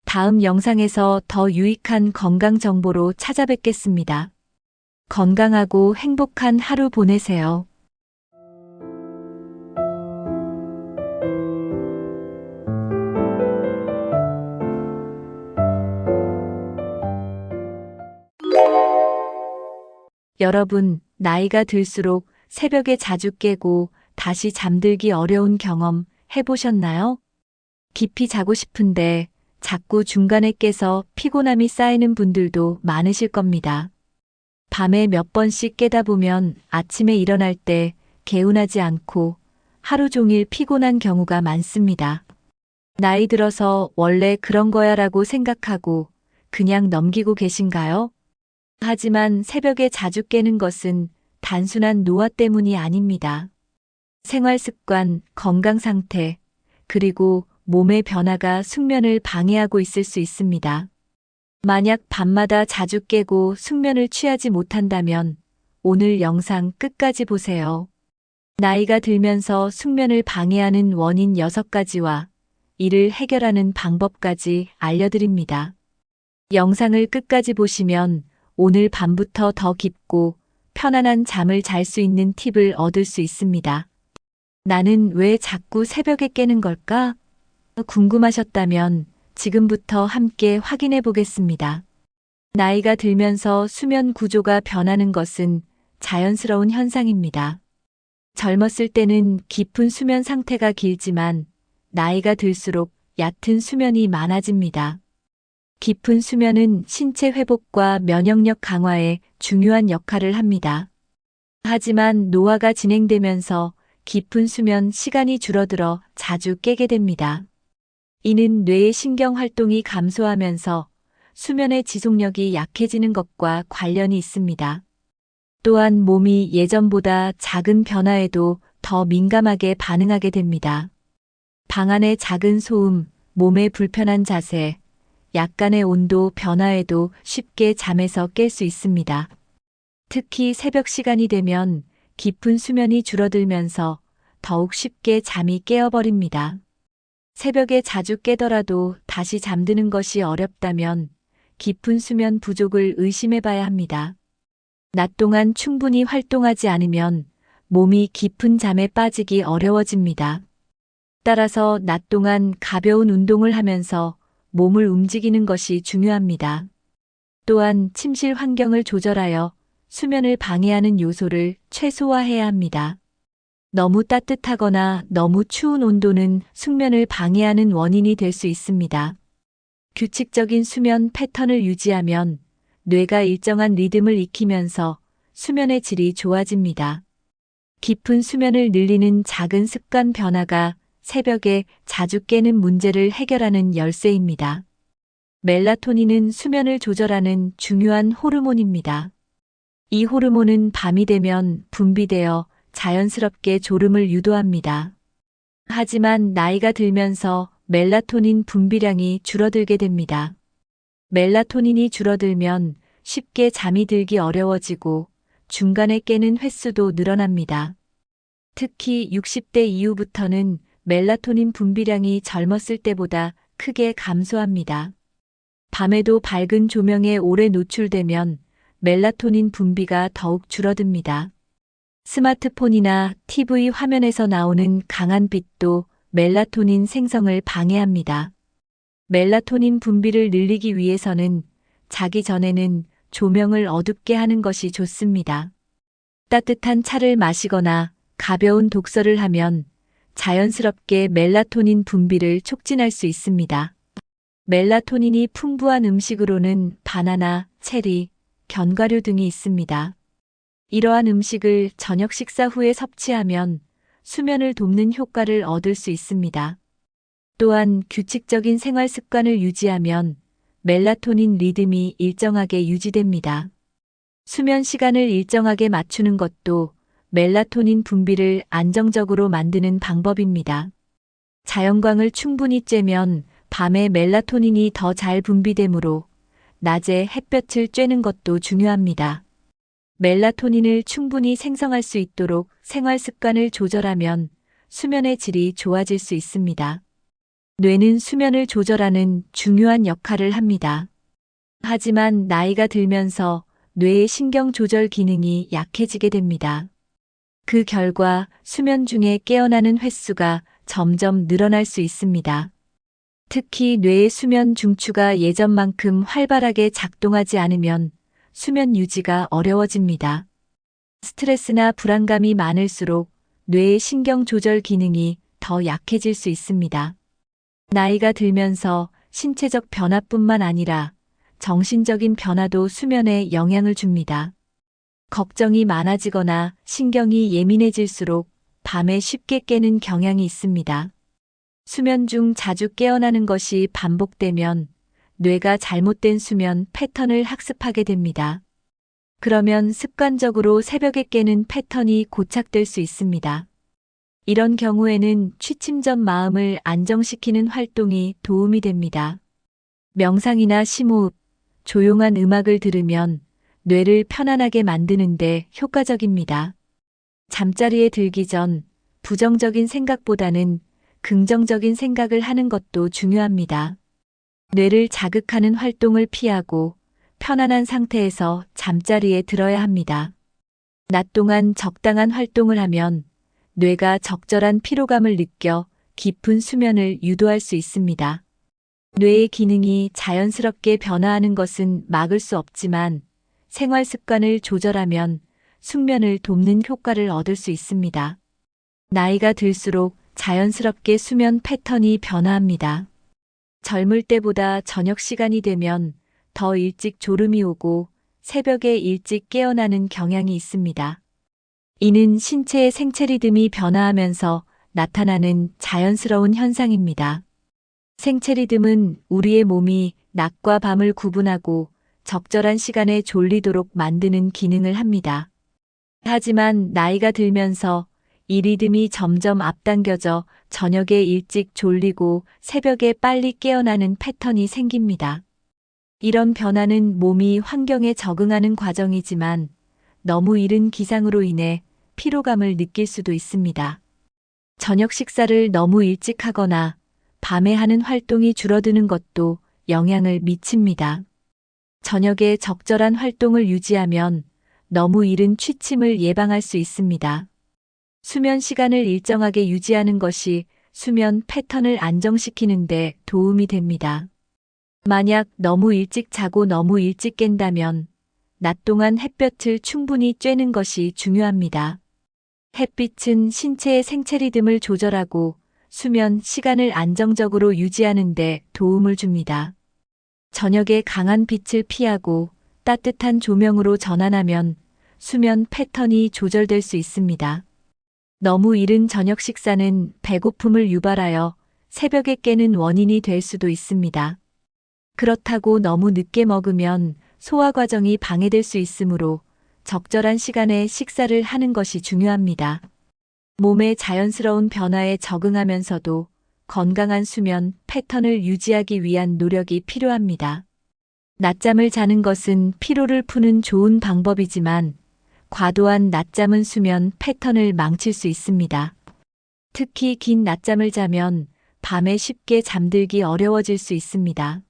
다음 영상에서 더 유익한 건강 정보로 찾아뵙겠습니다. 건강하고 행복한 하루 보내세요. 여러분, 나이가 들수록 새벽에 자주 깨고 다시 잠들기 어려운 경험 해보셨나요? 깊이 자고 싶은데 자꾸 중간에 깨서 피곤함이 쌓이는 분들도 많으실 겁니다. 밤에 몇 번씩 깨다 보면 아침에 일어날 때 개운하지 않고 하루 종일 피곤한 경우가 많습니다. 나이 들어서 원래 그런 거야라고 생각하고 그냥 넘기고 계신가요? 하지만 새벽에 자주 깨는 것은 단순한 노화 때문이 아닙니다. 생활 습관, 건강 상태, 그리고 몸의 변화가 숙면을 방해하고 있을 수 있습니다. 만약 밤마다 자주 깨고 숙면을 취하지 못한다면 오늘 영상 끝까지 보세요. 나이가 들면서 숙면을 방해하는 원인 6가지와 이를 해결하는 방법까지 알려드립니다. 영상을 끝까지 보시면 오늘 밤부터 더 깊고 편안한 잠을 잘 수 있는 팁을 얻을 수 있습니다. 나는 왜 자꾸 새벽에 깨는 걸까? 궁금하셨다면 지금부터 함께 확인해 보겠습니다. 나이가 들면서 수면 구조가 변하는 것은 자연스러운 현상입니다. 젊었을 때는 깊은 수면 상태가 길지만 나이가 들수록 얕은 수면이 많아집니다. 깊은 수면은 신체 회복과 면역력 강화에 중요한 역할을 합니다. 하지만 노화가 진행되면서 깊은 수면 시간이 줄어들어 자주 깨게 됩니다. 이는 뇌의 신경 활동이 감소하면서 수면의 지속력이 약해지는 것과 관련이 있습니다. 또한 몸이 예전보다 작은 변화에도 더 민감하게 반응하게 됩니다. 방 안의 작은 소음, 몸의 불편한 자세, 약간의 온도 변화에도 쉽게 잠에서 깰 수 있습니다. 특히 새벽 시간이 되면 깊은 수면이 줄어들면서 더욱 쉽게 잠이 깨어버립니다. 새벽에 자주 깨더라도 다시 잠드는 것이 어렵다면 깊은 수면 부족을 의심해 봐야 합니다. 낮 동안 충분히 활동하지 않으면 몸이 깊은 잠에 빠지기 어려워집니다. 따라서 낮 동안 가벼운 운동을 하면서 몸을 움직이는 것이 중요합니다. 또한 침실 환경을 조절하여 수면을 방해하는 요소를 최소화해야 합니다. 너무 따뜻하거나 너무 추운 온도는 숙면을 방해하는 원인이 될 수 있습니다. 규칙적인 수면 패턴을 유지하면 뇌가 일정한 리듬을 익히면서 수면의 질이 좋아집니다. 깊은 수면을 늘리는 작은 습관 변화가 새벽에 자주 깨는 문제를 해결하는 열쇠입니다. 멜라토닌은 수면을 조절하는 중요한 호르몬입니다. 이 호르몬은 밤이 되면 분비되어 자연스럽게 졸음을 유도합니다. 하지만 나이가 들면서 멜라토닌 분비량이 줄어들게 됩니다. 멜라토닌이 줄어들면 쉽게 잠이 들기 어려워지고 중간에 깨는 횟수도 늘어납니다. 특히 60대 이후부터는 멜라토닌 분비량이 젊었을 때보다 크게 감소합니다. 밤에도 밝은 조명에 오래 노출되면 멜라토닌 분비가 더욱 줄어듭니다. 스마트폰이나 TV 화면에서 나오는 강한 빛도 멜라토닌 생성을 방해합니다. 멜라토닌 분비를 늘리기 위해서는 자기 전에는 조명을 어둡게 하는 것이 좋습니다. 따뜻한 차를 마시거나 가벼운 독서를 하면 자연스럽게 멜라토닌 분비를 촉진할 수 있습니다. 멜라토닌이 풍부한 음식으로는 바나나, 체리, 견과류 등이 있습니다. 이러한 음식을 저녁 식사 후에 섭취하면 수면을 돕는 효과를 얻을 수 있습니다. 또한 규칙적인 생활 습관을 유지하면 멜라토닌 리듬이 일정하게 유지됩니다. 수면 시간을 일정하게 맞추는 것도 멜라토닌 분비를 안정적으로 만드는 방법입니다. 자연광을 충분히 쬐면 밤에 멜라토닌이 더 잘 분비되므로 낮에 햇볕을 쬐는 것도 중요합니다. 멜라토닌을 충분히 생성할 수 있도록 생활 습관을 조절하면 수면의 질이 좋아질 수 있습니다. 뇌는 수면을 조절하는 중요한 역할을 합니다. 하지만 나이가 들면서 뇌의 신경 조절 기능이 약해지게 됩니다. 그 결과 수면 중에 깨어나는 횟수가 점점 늘어날 수 있습니다. 특히 뇌의 수면 중추가 예전만큼 활발하게 작동하지 않으면 수면 유지가 어려워집니다. 스트레스나 불안감이 많을수록 뇌의 신경 조절 기능이 더 약해질 수 있습니다. 나이가 들면서 신체적 변화뿐만 아니라 정신적인 변화도 수면에 영향을 줍니다. 걱정이 많아지거나 신경이 예민해질수록 밤에 쉽게 깨는 경향이 있습니다. 수면 중 자주 깨어나는 것이 반복되면 뇌가 잘못된 수면 패턴을 학습하게 됩니다. 그러면 습관적으로 새벽에 깨는 패턴이 고착될 수 있습니다. 이런 경우에는 취침 전 마음을 안정시키는 활동이 도움이 됩니다. 명상이나 심호흡, 조용한 음악을 들으면 뇌를 편안하게 만드는데 효과적입니다. 잠자리에 들기 전 부정적인 생각보다는 긍정적인 생각을 하는 것도 중요합니다. 뇌를 자극하는 활동을 피하고 편안한 상태에서 잠자리에 들어야 합니다. 낮 동안 적당한 활동을 하면 뇌가 적절한 피로감을 느껴 깊은 수면을 유도할 수 있습니다. 뇌의 기능이 자연스럽게 변화하는 것은 막을 수 없지만 생활 습관을 조절하면 숙면을 돕는 효과를 얻을 수 있습니다. 나이가 들수록 자연스럽게 수면 패턴이 변화합니다. 젊을 때보다 저녁 시간이 되면 더 일찍 졸음이 오고 새벽에 일찍 깨어나는 경향이 있습니다. 이는 신체의 생체 리듬이 변화하면서 나타나는 자연스러운 현상입니다. 생체 리듬은 우리의 몸이 낮과 밤을 구분하고 적절한 시간에 졸리도록 만드는 기능을 합니다. 하지만 나이가 들면서 이 리듬이 점점 앞당겨져 저녁에 일찍 졸리고 새벽에 빨리 깨어나는 패턴이 생깁니다. 이런 변화는 몸이 환경에 적응하는 과정이지만 너무 이른 기상으로 인해 피로감을 느낄 수도 있습니다. 저녁 식사를 너무 일찍 하거나 밤에 하는 활동이 줄어드는 것도 영향을 미칩니다. 저녁에 적절한 활동을 유지하면 너무 이른 취침을 예방할 수 있습니다. 수면 시간을 일정하게 유지하는 것이 수면 패턴을 안정시키는 데 도움이 됩니다. 만약 너무 일찍 자고 너무 일찍 깬다면 낮 동안 햇볕을 충분히 쬐는 것이 중요합니다. 햇빛은 신체의 생체 리듬을 조절하고 수면 시간을 안정적으로 유지하는 데 도움을 줍니다. 저녁에 강한 빛을 피하고 따뜻한 조명으로 전환하면 수면 패턴이 조절될 수 있습니다. 너무 이른 저녁 식사는 배고픔을 유발하여 새벽에 깨는 원인이 될 수도 있습니다. 그렇다고 너무 늦게 먹으면 소화 과정이 방해될 수 있으므로 적절한 시간에 식사를 하는 것이 중요합니다. 몸의 자연스러운 변화에 적응하면서도 건강한 수면 패턴을 유지하기 위한 노력이 필요합니다. 낮잠을 자는 것은 피로를 푸는 좋은 방법이지만 과도한 낮잠은 수면 패턴을 망칠 수 있습니다. 특히 긴 낮잠을 자면 밤에 쉽게 잠들기 어려워질 수 있습니다.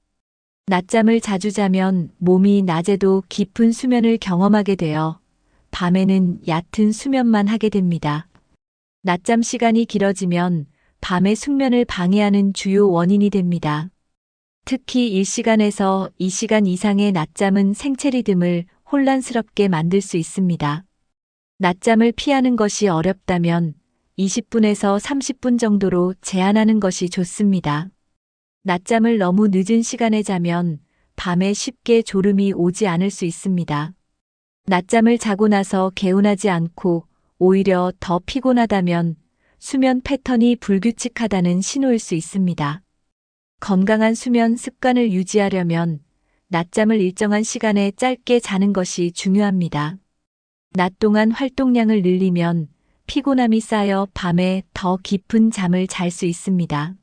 낮잠을 자주 자면 몸이 낮에도 깊은 수면을 경험하게 되어 밤에는 얕은 수면만 하게 됩니다. 낮잠 시간이 길어지면 밤의 숙면을 방해하는 주요 원인이 됩니다. 특히 1시간에서 2시간 이상의 낮잠은 생체 리듬을 혼란스럽게 만들 수 있습니다. 낮잠을 피하는 것이 어렵다면 20분에서 30분 정도로 제한하는 것이 좋습니다. 낮잠을 너무 늦은 시간에 자면 밤에 쉽게 졸음이 오지 않을 수 있습니다. 낮잠을 자고 나서 개운하지 않고 오히려 더 피곤하다면 수면 패턴이 불규칙하다는 신호일 수 있습니다. 건강한 수면 습관을 유지하려면 낮잠을 일정한 시간에 짧게 자는 것이 중요합니다. 낮 동안 활동량을 늘리면 피곤함이 쌓여 밤에 더 깊은 잠을 잘 수 있습니다.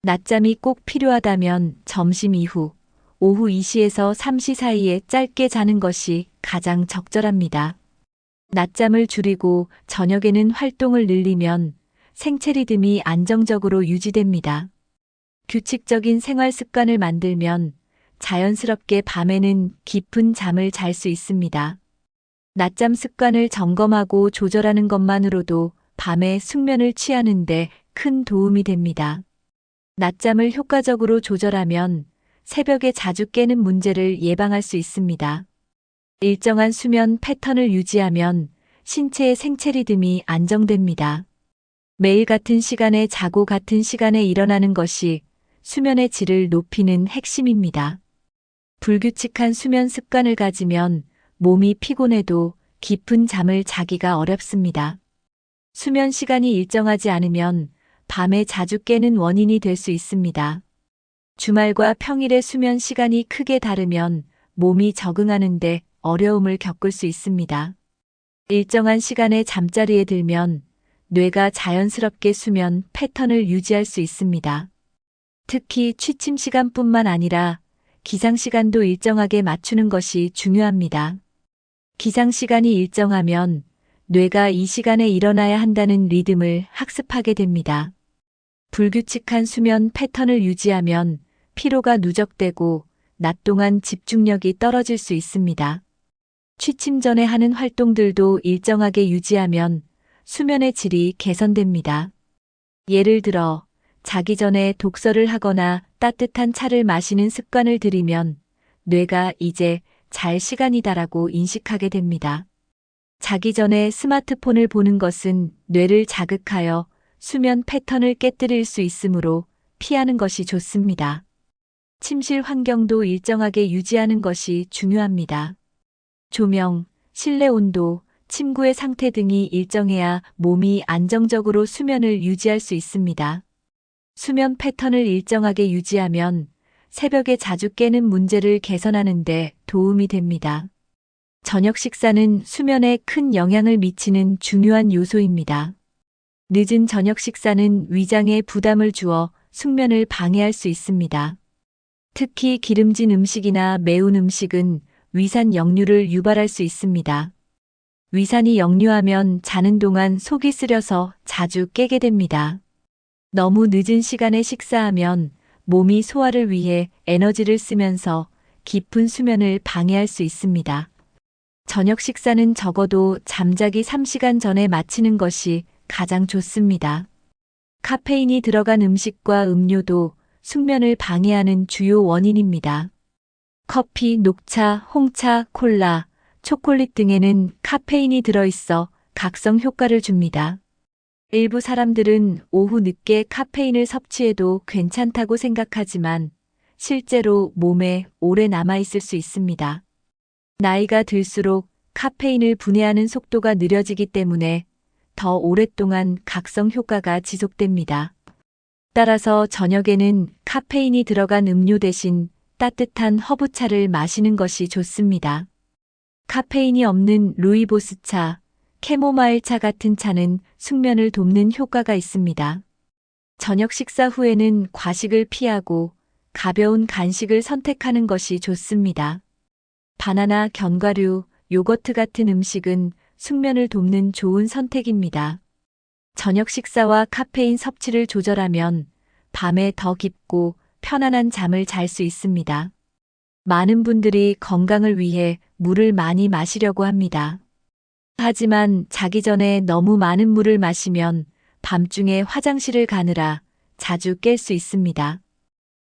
낮잠이 꼭 필요하다면 점심 이후, 오후 2시에서 3시 사이에 짧게 자는 것이 가장 적절합니다. 낮잠을 줄이고 저녁에는 활동을 늘리면 생체 리듬이 안정적으로 유지됩니다. 규칙적인 생활 습관을 만들면 자연스럽게 밤에는 깊은 잠을 잘 수 있습니다. 낮잠 습관을 점검하고 조절하는 것만으로도 밤에 숙면을 취하는데 큰 도움이 됩니다. 낮잠을 효과적으로 조절하면 새벽에 자주 깨는 문제를 예방할 수 있습니다. 일정한 수면 패턴을 유지하면 신체의 생체 리듬이 안정됩니다. 매일 같은 시간에 자고 같은 시간에 일어나는 것이 수면의 질을 높이는 핵심입니다. 불규칙한 수면 습관을 가지면 몸이 피곤해도 깊은 잠을 자기가 어렵습니다. 수면 시간이 일정하지 않으면 밤에 자주 깨는 원인이 될 수 있습니다. 주말과 평일의 수면 시간이 크게 다르면 몸이 적응하는데 어려움을 겪을 수 있습니다. 일정한 시간에 잠자리에 들면 뇌가 자연스럽게 수면 패턴을 유지할 수 있습니다. 특히 취침 시간뿐만 아니라 기상 시간도 일정하게 맞추는 것이 중요합니다. 기상 시간이 일정하면 뇌가 이 시간에 일어나야 한다는 리듬을 학습하게 됩니다. 불규칙한 수면 패턴을 유지하면 피로가 누적되고 낮 동안 집중력이 떨어질 수 있습니다. 취침 전에 하는 활동들도 일정하게 유지하면 수면의 질이 개선됩니다. 예를 들어 자기 전에 독서를 하거나 따뜻한 차를 마시는 습관을 들이면 뇌가 이제 잘 시간이다라고 인식하게 됩니다. 자기 전에 스마트폰을 보는 것은 뇌를 자극하여 수면 패턴을 깨뜨릴 수 있으므로 피하는 것이 좋습니다. 침실 환경도 일정하게 유지하는 것이 중요합니다. 조명, 실내 온도, 침구의 상태 등이 일정해야 몸이 안정적으로 수면을 유지할 수 있습니다. 수면 패턴을 일정하게 유지하면 새벽에 자주 깨는 문제를 개선하는 데 도움이 됩니다. 저녁 식사는 수면에 큰 영향을 미치는 중요한 요소입니다. 늦은 저녁 식사는 위장에 부담을 주어 숙면을 방해할 수 있습니다. 특히 기름진 음식이나 매운 음식은 위산 역류를 유발할 수 있습니다. 위산이 역류하면 자는 동안 속이 쓰려서 자주 깨게 됩니다. 너무 늦은 시간에 식사하면 몸이 소화를 위해 에너지를 쓰면서 깊은 수면을 방해할 수 있습니다. 저녁 식사는 적어도 잠자기 3시간 전에 마치는 것이 가장 좋습니다. 카페인이 들어간 음식과 음료도 숙면을 방해하는 주요 원인입니다. 커피, 녹차, 홍차, 콜라, 초콜릿 등에는 카페인이 들어있어 각성 효과를 줍니다. 일부 사람들은 오후 늦게 카페인을 섭취해도 괜찮다고 생각하지만 실제로 몸에 오래 남아있을 수 있습니다. 나이가 들수록 카페인을 분해하는 속도가 느려지기 때문에 더 오랫동안 각성 효과가 지속됩니다. 따라서 저녁에는 카페인이 들어간 음료 대신 따뜻한 허브차를 마시는 것이 좋습니다. 카페인이 없는 루이보스차, 캐모마일차 같은 차는 숙면을 돕는 효과가 있습니다. 저녁 식사 후에는 과식을 피하고 가벼운 간식을 선택하는 것이 좋습니다. 바나나, 견과류, 요거트 같은 음식은 숙면을 돕는 좋은 선택입니다. 저녁 식사와 카페인 섭취를 조절하면 밤에 더 깊고 편안한 잠을 잘 수 있습니다. 많은 분들이 건강을 위해 물을 많이 마시려고 합니다. 하지만 자기 전에 너무 많은 물을 마시면 밤중에 화장실을 가느라 자주 깰 수 있습니다.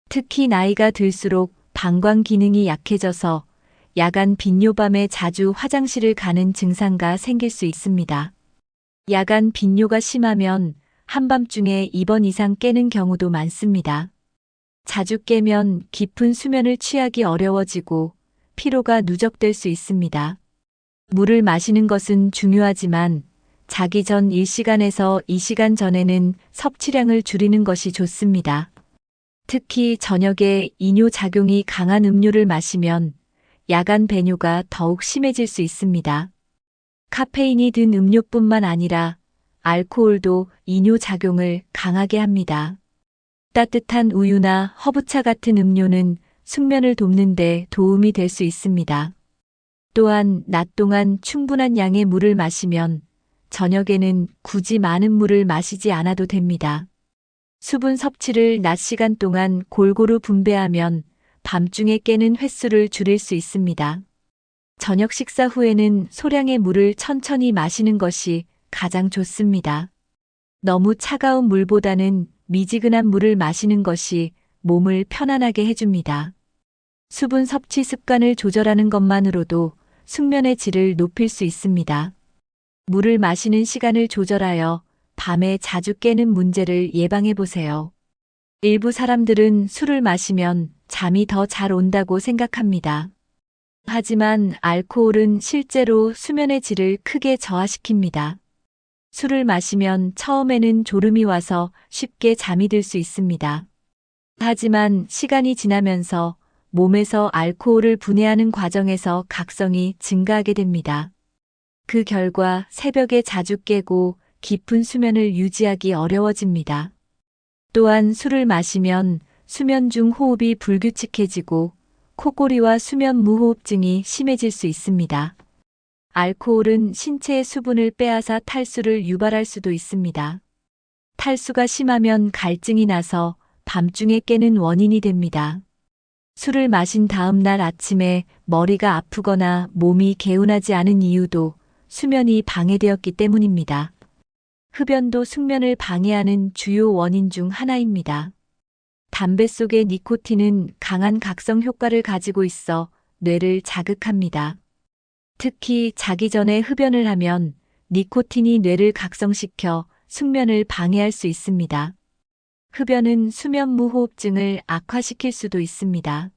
특히 나이가 들수록 방광 기능이 약해져서 야간 빈뇨밤에 자주 화장실을 가는 증상가 생길 수 있습니다. 야간 빈뇨가 심하면 한밤중에 2번 이상 깨는 경우도 많습니다. 자주 깨면 깊은 수면을 취하기 어려워지고 피로가 누적될 수 있습니다. 물을 마시는 것은 중요하지만 자기 전 1시간에서 2시간 전에는 섭취량을 줄이는 것이 좋습니다. 특히 저녁에 이뇨 작용이 강한 음료를 마시면 야간 배뇨가 더욱 심해질 수 있습니다. 카페인이 든 음료뿐만 아니라 알코올도 이뇨 작용을 강하게 합니다. 따뜻한 우유나 허브차 같은 음료는 숙면을 돕는 데 도움이 될 수 있습니다. 또한 낮 동안 충분한 양의 물을 마시면 저녁에는 굳이 많은 물을 마시지 않아도 됩니다. 수분 섭취를 낮 시간 동안 골고루 분배하면 밤중에 깨는 횟수를 줄일 수 있습니다. 저녁 식사 후에는 소량의 물을 천천히 마시는 것이 가장 좋습니다. 너무 차가운 물보다는 미지근한 물을 마시는 것이 몸을 편안하게 해줍니다. 수분 섭취 습관을 조절하는 것만으로도 숙면의 질을 높일 수 있습니다. 물을 마시는 시간을 조절하여 밤에 자주 깨는 문제를 예방해 보세요. 일부 사람들은 술을 마시면 잠이 더 잘 온다고 생각합니다. 하지만 알코올은 실제로 수면의 질을 크게 저하시킵니다. 술을 마시면 처음에는 졸음이 와서 쉽게 잠이 들 수 있습니다. 하지만 시간이 지나면서 몸에서 알코올을 분해하는 과정에서 각성이 증가하게 됩니다. 그 결과 새벽에 자주 깨고 깊은 수면을 유지하기 어려워집니다. 또한 술을 마시면 수면 중 호흡이 불규칙해지고 코골이와 수면 무호흡증이 심해질 수 있습니다. 알코올은 신체의 수분을 빼앗아 탈수를 유발할 수도 있습니다. 탈수가 심하면 갈증이 나서 밤중에 깨는 원인이 됩니다. 술을 마신 다음 날 아침에 머리가 아프거나 몸이 개운하지 않은 이유도 수면이 방해되었기 때문입니다. 흡연도 숙면을 방해하는 주요 원인 중 하나입니다. 담배 속의 니코틴은 강한 각성 효과를 가지고 있어 뇌를 자극합니다. 특히 자기 전에 흡연을 하면 니코틴이 뇌를 각성시켜 숙면을 방해할 수 있습니다. 흡연은 수면 무호흡증을 악화시킬 수도 있습니다.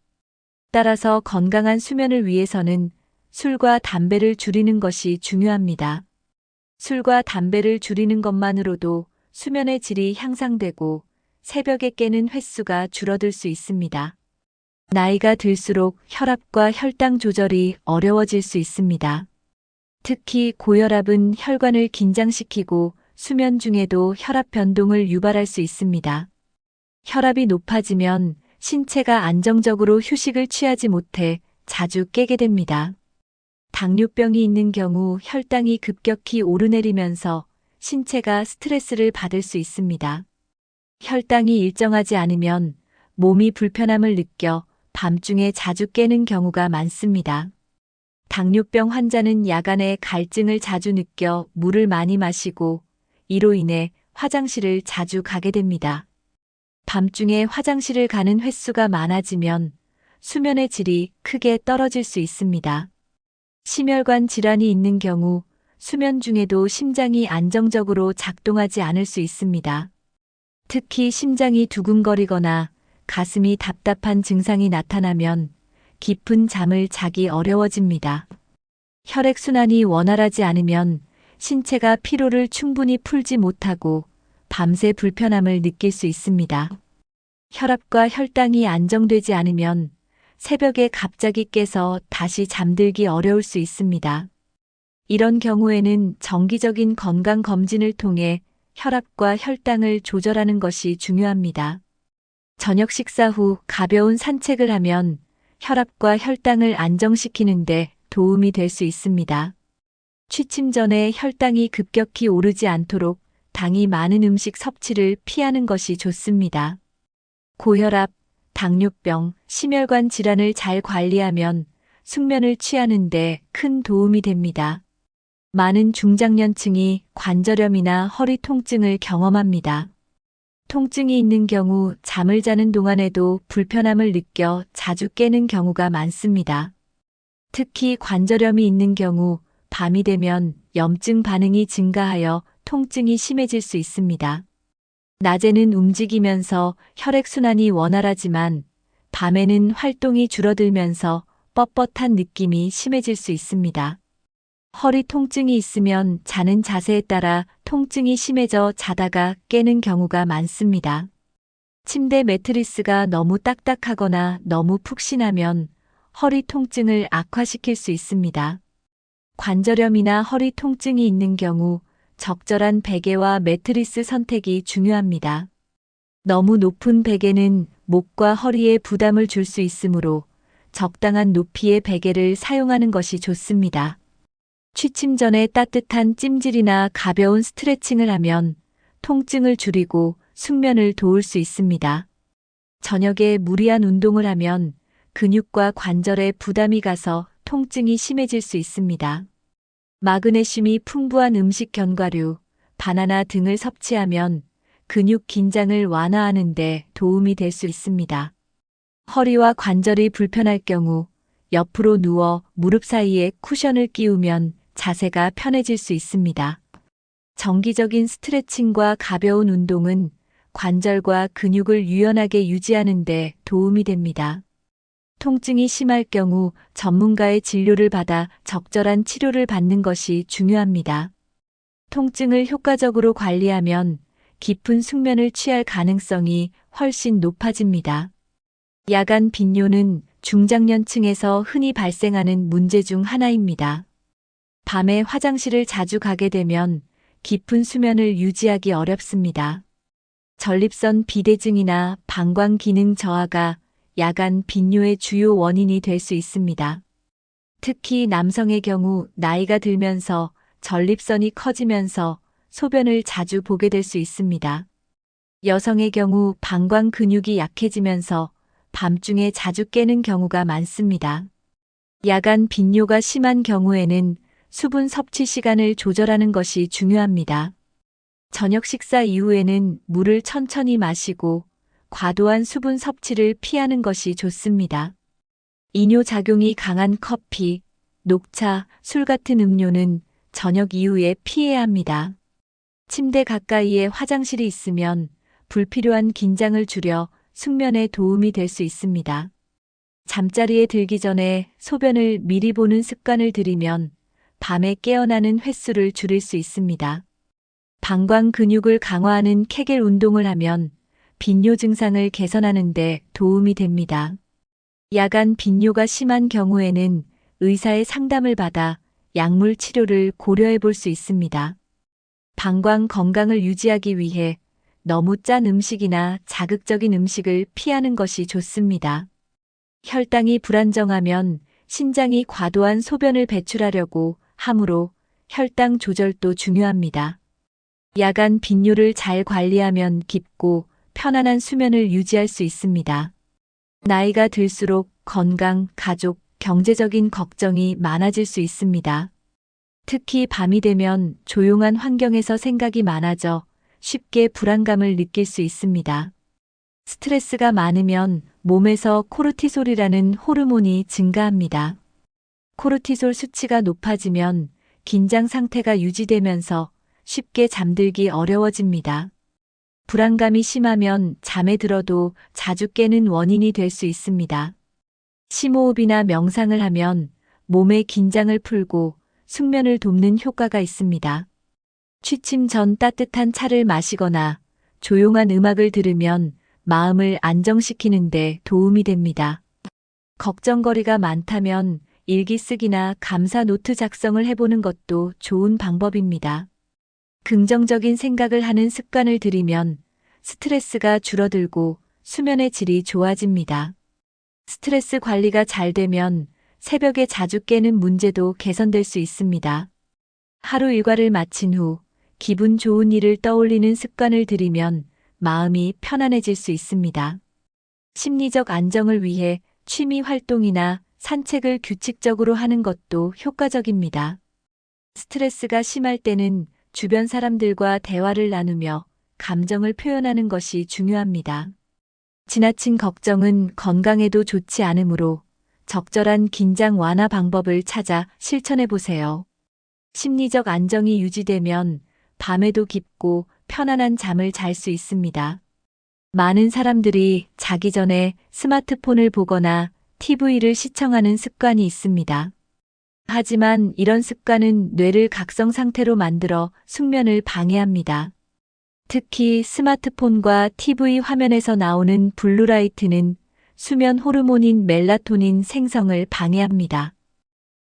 따라서 건강한 수면을 위해서는 술과 담배를 줄이는 것이 중요합니다. 술과 담배를 줄이는 것만으로도 수면의 질이 향상되고 새벽에 깨는 횟수가 줄어들 수 있습니다. 나이가 들수록 혈압과 혈당 조절이 어려워질 수 있습니다. 특히 고혈압은 혈관을 긴장시키고 수면 중에도 혈압 변동을 유발할 수 있습니다. 혈압이 높아지면 신체가 안정적으로 휴식을 취하지 못해 자주 깨게 됩니다. 당뇨병이 있는 경우 혈당이 급격히 오르내리면서 신체가 스트레스를 받을 수 있습니다. 혈당이 일정하지 않으면 몸이 불편함을 느껴 밤중에 자주 깨는 경우가 많습니다. 당뇨병 환자는 야간에 갈증을 자주 느껴 물을 많이 마시고 이로 인해 화장실을 자주 가게 됩니다. 밤중에 화장실을 가는 횟수가 많아지면 수면의 질이 크게 떨어질 수 있습니다. 심혈관 질환이 있는 경우 수면 중에도 심장이 안정적으로 작동하지 않을 수 있습니다. 특히 심장이 두근거리거나 가슴이 답답한 증상이 나타나면 깊은 잠을 자기 어려워집니다. 혈액순환이 원활하지 않으면 신체가 피로를 충분히 풀지 못하고 밤새 불편함을 느낄 수 있습니다. 혈압과 혈당이 안정되지 않으면 새벽에 갑자기 깨서 다시 잠들기 어려울 수 있습니다. 이런 경우에는 정기적인 건강 검진을 통해 혈압과 혈당을 조절하는 것이 중요합니다. 저녁 식사 후 가벼운 산책을 하면 혈압과 혈당을 안정시키는데 도움이 될 수 있습니다. 취침 전에 혈당이 급격히 오르지 않도록 당이 많은 음식 섭취를 피하는 것이 좋습니다. 고혈압, 당뇨병, 심혈관 질환을 잘 관리하면 숙면을 취하는 데 큰 도움이 됩니다. 많은 중장년층이 관절염이나 허리 통증을 경험합니다. 통증이 있는 경우 잠을 자는 동안에도 불편함을 느껴 자주 깨는 경우가 많습니다. 특히 관절염이 있는 경우 밤이 되면 염증 반응이 증가하여 통증이 심해질 수 있습니다. 낮에는 움직이면서 혈액순환이 원활하지만 밤에는 활동이 줄어들면서 뻣뻣한 느낌이 심해질 수 있습니다. 허리 통증이 있으면 자는 자세에 따라 통증이 심해져 자다가 깨는 경우가 많습니다. 침대 매트리스가 너무 딱딱하거나 너무 푹신하면 허리 통증을 악화시킬 수 있습니다. 관절염이나 허리 통증이 있는 경우 적절한 베개와 매트리스 선택이 중요합니다. 너무 높은 베개는 목과 허리에 부담을 줄 수 있으므로 적당한 높이의 베개를 사용하는 것이 좋습니다. 취침 전에 따뜻한 찜질이나 가벼운 스트레칭을 하면 통증을 줄이고 숙면을 도울 수 있습니다. 저녁에 무리한 운동을 하면 근육과 관절에 부담이 가서 통증이 심해질 수 있습니다. 마그네슘이 풍부한 음식 견과류, 바나나 등을 섭취하면 근육 긴장을 완화하는 데 도움이 될 수 있습니다. 허리와 관절이 불편할 경우 옆으로 누워 무릎 사이에 쿠션을 끼우면 자세가 편해질 수 있습니다. 정기적인 스트레칭과 가벼운 운동은 관절과 근육을 유연하게 유지하는 데 도움이 됩니다. 통증이 심할 경우 전문가의 진료를 받아 적절한 치료를 받는 것이 중요합니다. 통증을 효과적으로 관리하면 깊은 숙면을 취할 가능성이 훨씬 높아집니다. 야간 빈뇨는 중장년층에서 흔히 발생하는 문제 중 하나입니다. 밤에 화장실을 자주 가게 되면 깊은 수면을 유지하기 어렵습니다. 전립선 비대증이나 방광 기능 저하가 야간 빈뇨의 주요 원인이 될 수 있습니다. 특히 남성의 경우 나이가 들면서 전립선이 커지면서 소변을 자주 보게 될 수 있습니다. 여성의 경우 방광 근육이 약해지면서 밤중에 자주 깨는 경우가 많습니다. 야간 빈뇨가 심한 경우에는 수분 섭취 시간을 조절하는 것이 중요합니다. 저녁 식사 이후에는 물을 천천히 마시고 과도한 수분 섭취를 피하는 것이 좋습니다. 이뇨작용이 강한 커피, 녹차, 술 같은 음료는 저녁 이후에 피해야 합니다. 침대 가까이에 화장실이 있으면 불필요한 긴장을 줄여 숙면에 도움이 될 수 있습니다. 잠자리에 들기 전에 소변을 미리 보는 습관을 들이면 밤에 깨어나는 횟수를 줄일 수 있습니다. 방광 근육을 강화하는 케겔 운동을 하면 빈뇨 증상을 개선하는 데 도움이 됩니다. 야간 빈뇨가 심한 경우에는 의사의 상담을 받아 약물 치료를 고려해 볼 수 있습니다. 방광 건강을 유지하기 위해 너무 짠 음식이나 자극적인 음식을 피하는 것이 좋습니다. 혈당이 불안정하면 신장이 과도한 소변을 배출하려고 하므로 혈당 조절도 중요합니다. 야간 빈뇨를 잘 관리하면 깊고 편안한 수면을 유지할 수 있습니다. 나이가 들수록 건강, 가족, 경제적인 걱정이 많아질 수 있습니다. 특히 밤이 되면 조용한 환경에서 생각이 많아져 쉽게 불안감을 느낄 수 있습니다. 스트레스가 많으면 몸에서 코르티솔이라는 호르몬이 증가합니다. 코르티솔 수치가 높아지면 긴장 상태가 유지되면서 쉽게 잠들기 어려워집니다. 불안감이 심하면 잠에 들어도 자주 깨는 원인이 될 수 있습니다. 심호흡이나 명상을 하면 몸의 긴장을 풀고 숙면을 돕는 효과가 있습니다. 취침 전 따뜻한 차를 마시거나 조용한 음악을 들으면 마음을 안정시키는 데 도움이 됩니다. 걱정거리가 많다면 일기 쓰기나 감사 노트 작성을 해보는 것도 좋은 방법입니다. 긍정적인 생각을 하는 습관을 들이면 스트레스가 줄어들고 수면의 질이 좋아집니다. 스트레스 관리가 잘 되면 새벽에 자주 깨는 문제도 개선될 수 있습니다. 하루 일과를 마친 후 기분 좋은 일을 떠올리는 습관을 들이면 마음이 편안해질 수 있습니다. 심리적 안정을 위해 취미 활동이나 산책을 규칙적으로 하는 것도 효과적입니다. 스트레스가 심할 때는 주변 사람들과 대화를 나누며 감정을 표현하는 것이 중요합니다. 지나친 걱정은 건강에도 좋지 않으므로 적절한 긴장 완화 방법을 찾아 실천해 보세요. 심리적 안정이 유지되면 밤에도 깊고 편안한 잠을 잘 수 있습니다. 많은 사람들이 자기 전에 스마트폰을 보거나 TV를 시청하는 습관이 있습니다. 하지만 이런 습관은 뇌를 각성 상태로 만들어 숙면을 방해합니다. 특히 스마트폰과 TV 화면에서 나오는 블루라이트는 수면 호르몬인 멜라토닌 생성을 방해합니다.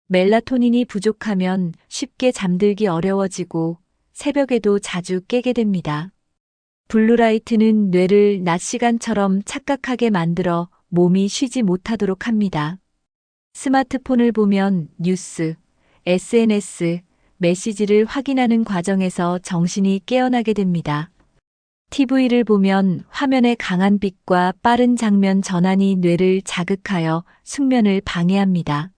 멜라토닌이 부족하면 쉽게 잠들기 어려워지고 새벽에도 자주 깨게 됩니다. 블루라이트는 뇌를 낮 시간처럼 착각하게 만들어 몸이 쉬지 못하도록 합니다. 스마트폰을 보면 뉴스, SNS, 메시지를 확인하는 과정에서 정신이 깨어나게 됩니다. TV를 보면 화면의 강한 빛과 빠른 장면 전환이 뇌를 자극하여 숙면을 방해합니다.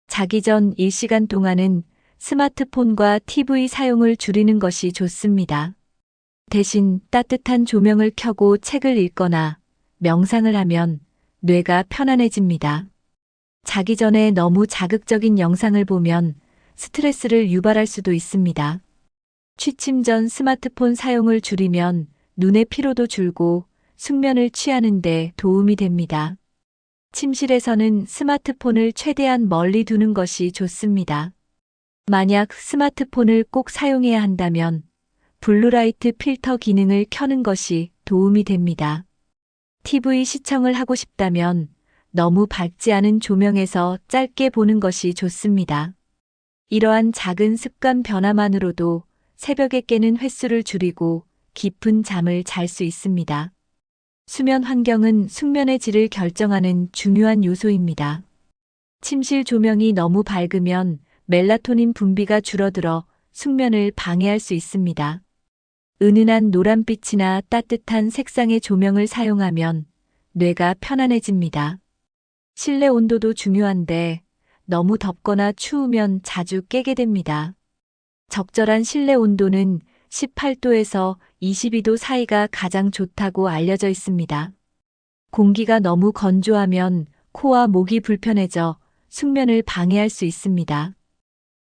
자기 전 1시간 동안은 스마트폰과 TV 사용을 줄이는 것이 좋습니다. 대신 따뜻한 조명을 켜고 책을 읽거나 명상을 하면 뇌가 편안해집니다. 자기 전에 너무 자극적인 영상을 보면 스트레스를 유발할 수도 있습니다. 취침 전 스마트폰 사용을 줄이면 눈의 피로도 줄고 숙면을 취하는 데 도움이 됩니다. 침실에서는 스마트폰을 최대한 멀리 두는 것이 좋습니다. 만약 스마트폰을 꼭 사용해야 한다면 블루라이트 필터 기능을 켜는 것이 도움이 됩니다. TV 시청을 하고 싶다면 너무 밝지 않은 조명에서 짧게 보는 것이 좋습니다. 이러한 작은 습관 변화만으로도 새벽에 깨는 횟수를 줄이고 깊은 잠을 잘 수 있습니다. 수면 환경은 숙면의 질을 결정하는 중요한 요소입니다. 침실 조명이 너무 밝으면 멜라토닌 분비가 줄어들어 숙면을 방해할 수 있습니다. 은은한 노란빛이나 따뜻한 색상의 조명을 사용하면 뇌가 편안해집니다. 실내 온도도 중요한데 너무 덥거나 추우면 자주 깨게 됩니다. 적절한 실내 온도는 18도에서 22도 사이가 가장 좋다고 알려져 있습니다. 공기가 너무 건조하면 코와 목이 불편해져 숙면을 방해할 수 있습니다.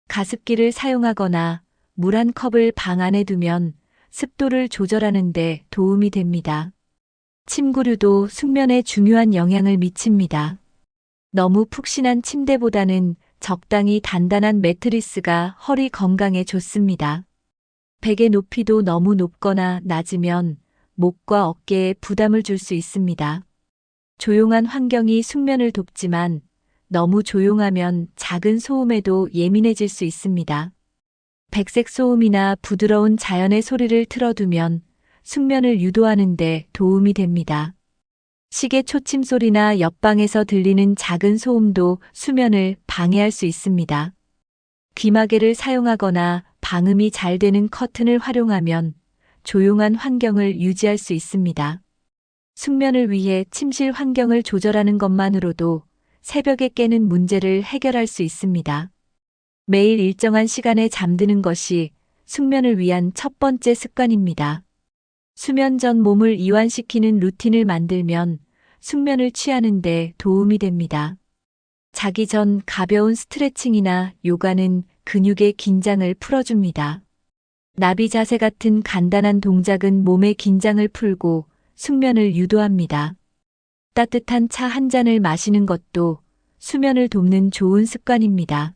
가습기를 사용하거나 물 한 컵을 방 안에 두면 습도를 조절하는 데 도움이 됩니다. 침구류도 숙면에 중요한 영향을 미칩니다. 너무 푹신한 침대보다는 적당히 단단한 매트리스가 허리 건강에 좋습니다. 베개 높이도 너무 높거나 낮으면 목과 어깨에 부담을 줄 수 있습니다. 조용한 환경이 숙면을 돕지만 너무 조용하면 작은 소음에도 예민해질 수 있습니다. 백색 소음이나 부드러운 자연의 소리를 틀어두면 숙면을 유도하는 데 도움이 됩니다. 시계 초침 소리나 옆방에서 들리는 작은 소음도 수면을 방해할 수 있습니다. 귀마개를 사용하거나 방음이 잘 되는 커튼을 활용하면 조용한 환경을 유지할 수 있습니다. 숙면을 위해 침실 환경을 조절하는 것만으로도 새벽에 깨는 문제를 해결할 수 있습니다. 매일 일정한 시간에 잠드는 것이 숙면을 위한 첫 번째 습관입니다. 수면 전 몸을 이완시키는 루틴을 만들면 숙면을 취하는 데 도움이 됩니다. 자기 전 가벼운 스트레칭이나 요가는 근육의 긴장을 풀어줍니다. 나비 자세 같은 간단한 동작은 몸의 긴장을 풀고 숙면을 유도합니다. 따뜻한 차 한 잔을 마시는 것도 수면을 돕는 좋은 습관입니다.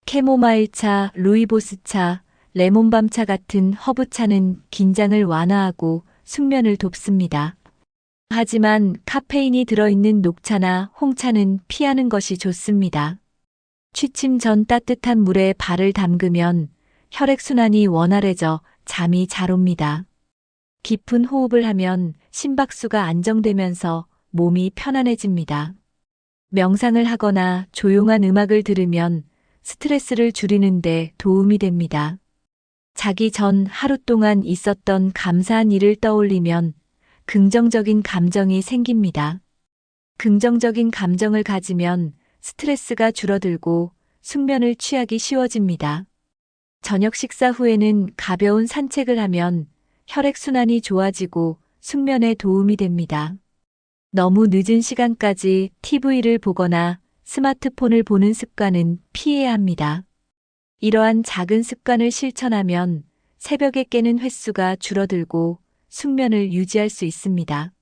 캐모마일차, 루이보스차, 레몬밤차 같은 허브차는 긴장을 완화하고 숙면을 돕습니다. 하지만 카페인이 들어있는 녹차나 홍차는 피하는 것이 좋습니다. 취침 전 따뜻한 물에 발을 담그면 혈액순환이 원활해져 잠이 잘 옵니다. 깊은 호흡을 하면 심박수가 안정되면서 몸이 편안해집니다. 명상을 하거나 조용한 음악을 들으면 스트레스를 줄이는 데 도움이 됩니다. 자기 전 하루 동안 있었던 감사한 일을 떠올리면 긍정적인 감정이 생깁니다. 긍정적인 감정을 가지면 스트레스가 줄어들고 숙면을 취하기 쉬워집니다. 저녁 식사 후에는 가벼운 산책을 하면 혈액순환이 좋아지고 숙면에 도움이 됩니다. 너무 늦은 시간까지 TV를 보거나 스마트폰을 보는 습관은 피해야 합니다. 이러한 작은 습관을 실천하면 새벽에 깨는 횟수가 줄어들고 숙면을 유지할 수 있습니다.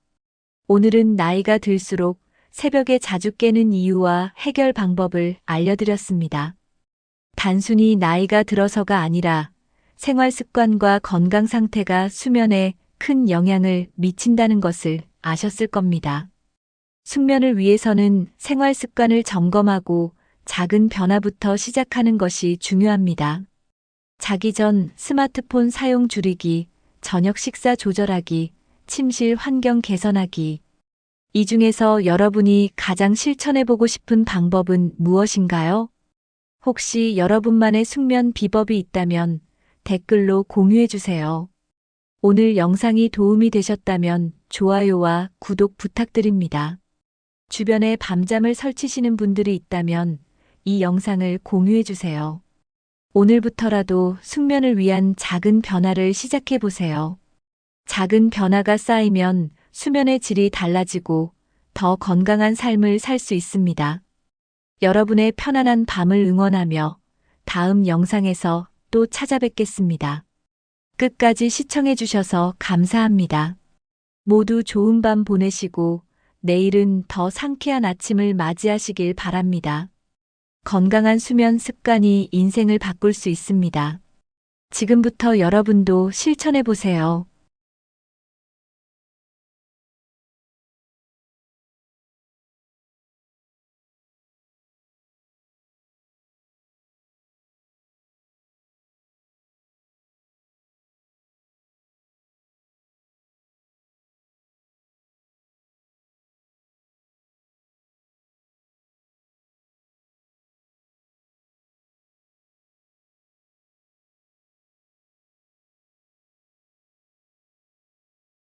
오늘은 나이가 들수록 새벽에 자주 깨는 이유와 해결 방법을 알려드렸습니다. 단순히 나이가 들어서가 아니라 생활 습관과 건강 상태가 수면에 큰 영향을 미친다는 것을 아셨을 겁니다. 숙면을 위해서는 생활 습관을 점검하고 작은 변화부터 시작하는 것이 중요합니다. 자기 전 스마트폰 사용 줄이기, 저녁 식사 조절하기, 침실 환경 개선하기. 이 중에서 여러분이 가장 실천해보고 싶은 방법은 무엇인가요? 혹시 여러분만의 숙면 비법이 있다면 댓글로 공유해주세요. 오늘 영상이 도움이 되셨다면 좋아요와 구독 부탁드립니다. 주변에 밤잠을 설치시는 분들이 있다면 이 영상을 공유해주세요. 오늘부터라도 숙면을 위한 작은 변화를 시작해보세요. 작은 변화가 쌓이면 수면의 질이 달라지고 더 건강한 삶을 살 수 있습니다. 여러분의 편안한 밤을 응원하며 다음 영상에서 또 찾아뵙겠습니다. 끝까지 시청해주셔서 감사합니다. 모두 좋은 밤 보내시고 내일은 더 상쾌한 아침을 맞이하시길 바랍니다. 건강한 수면 습관이 인생을 바꿀 수 있습니다. 지금부터 여러분도 실천해보세요.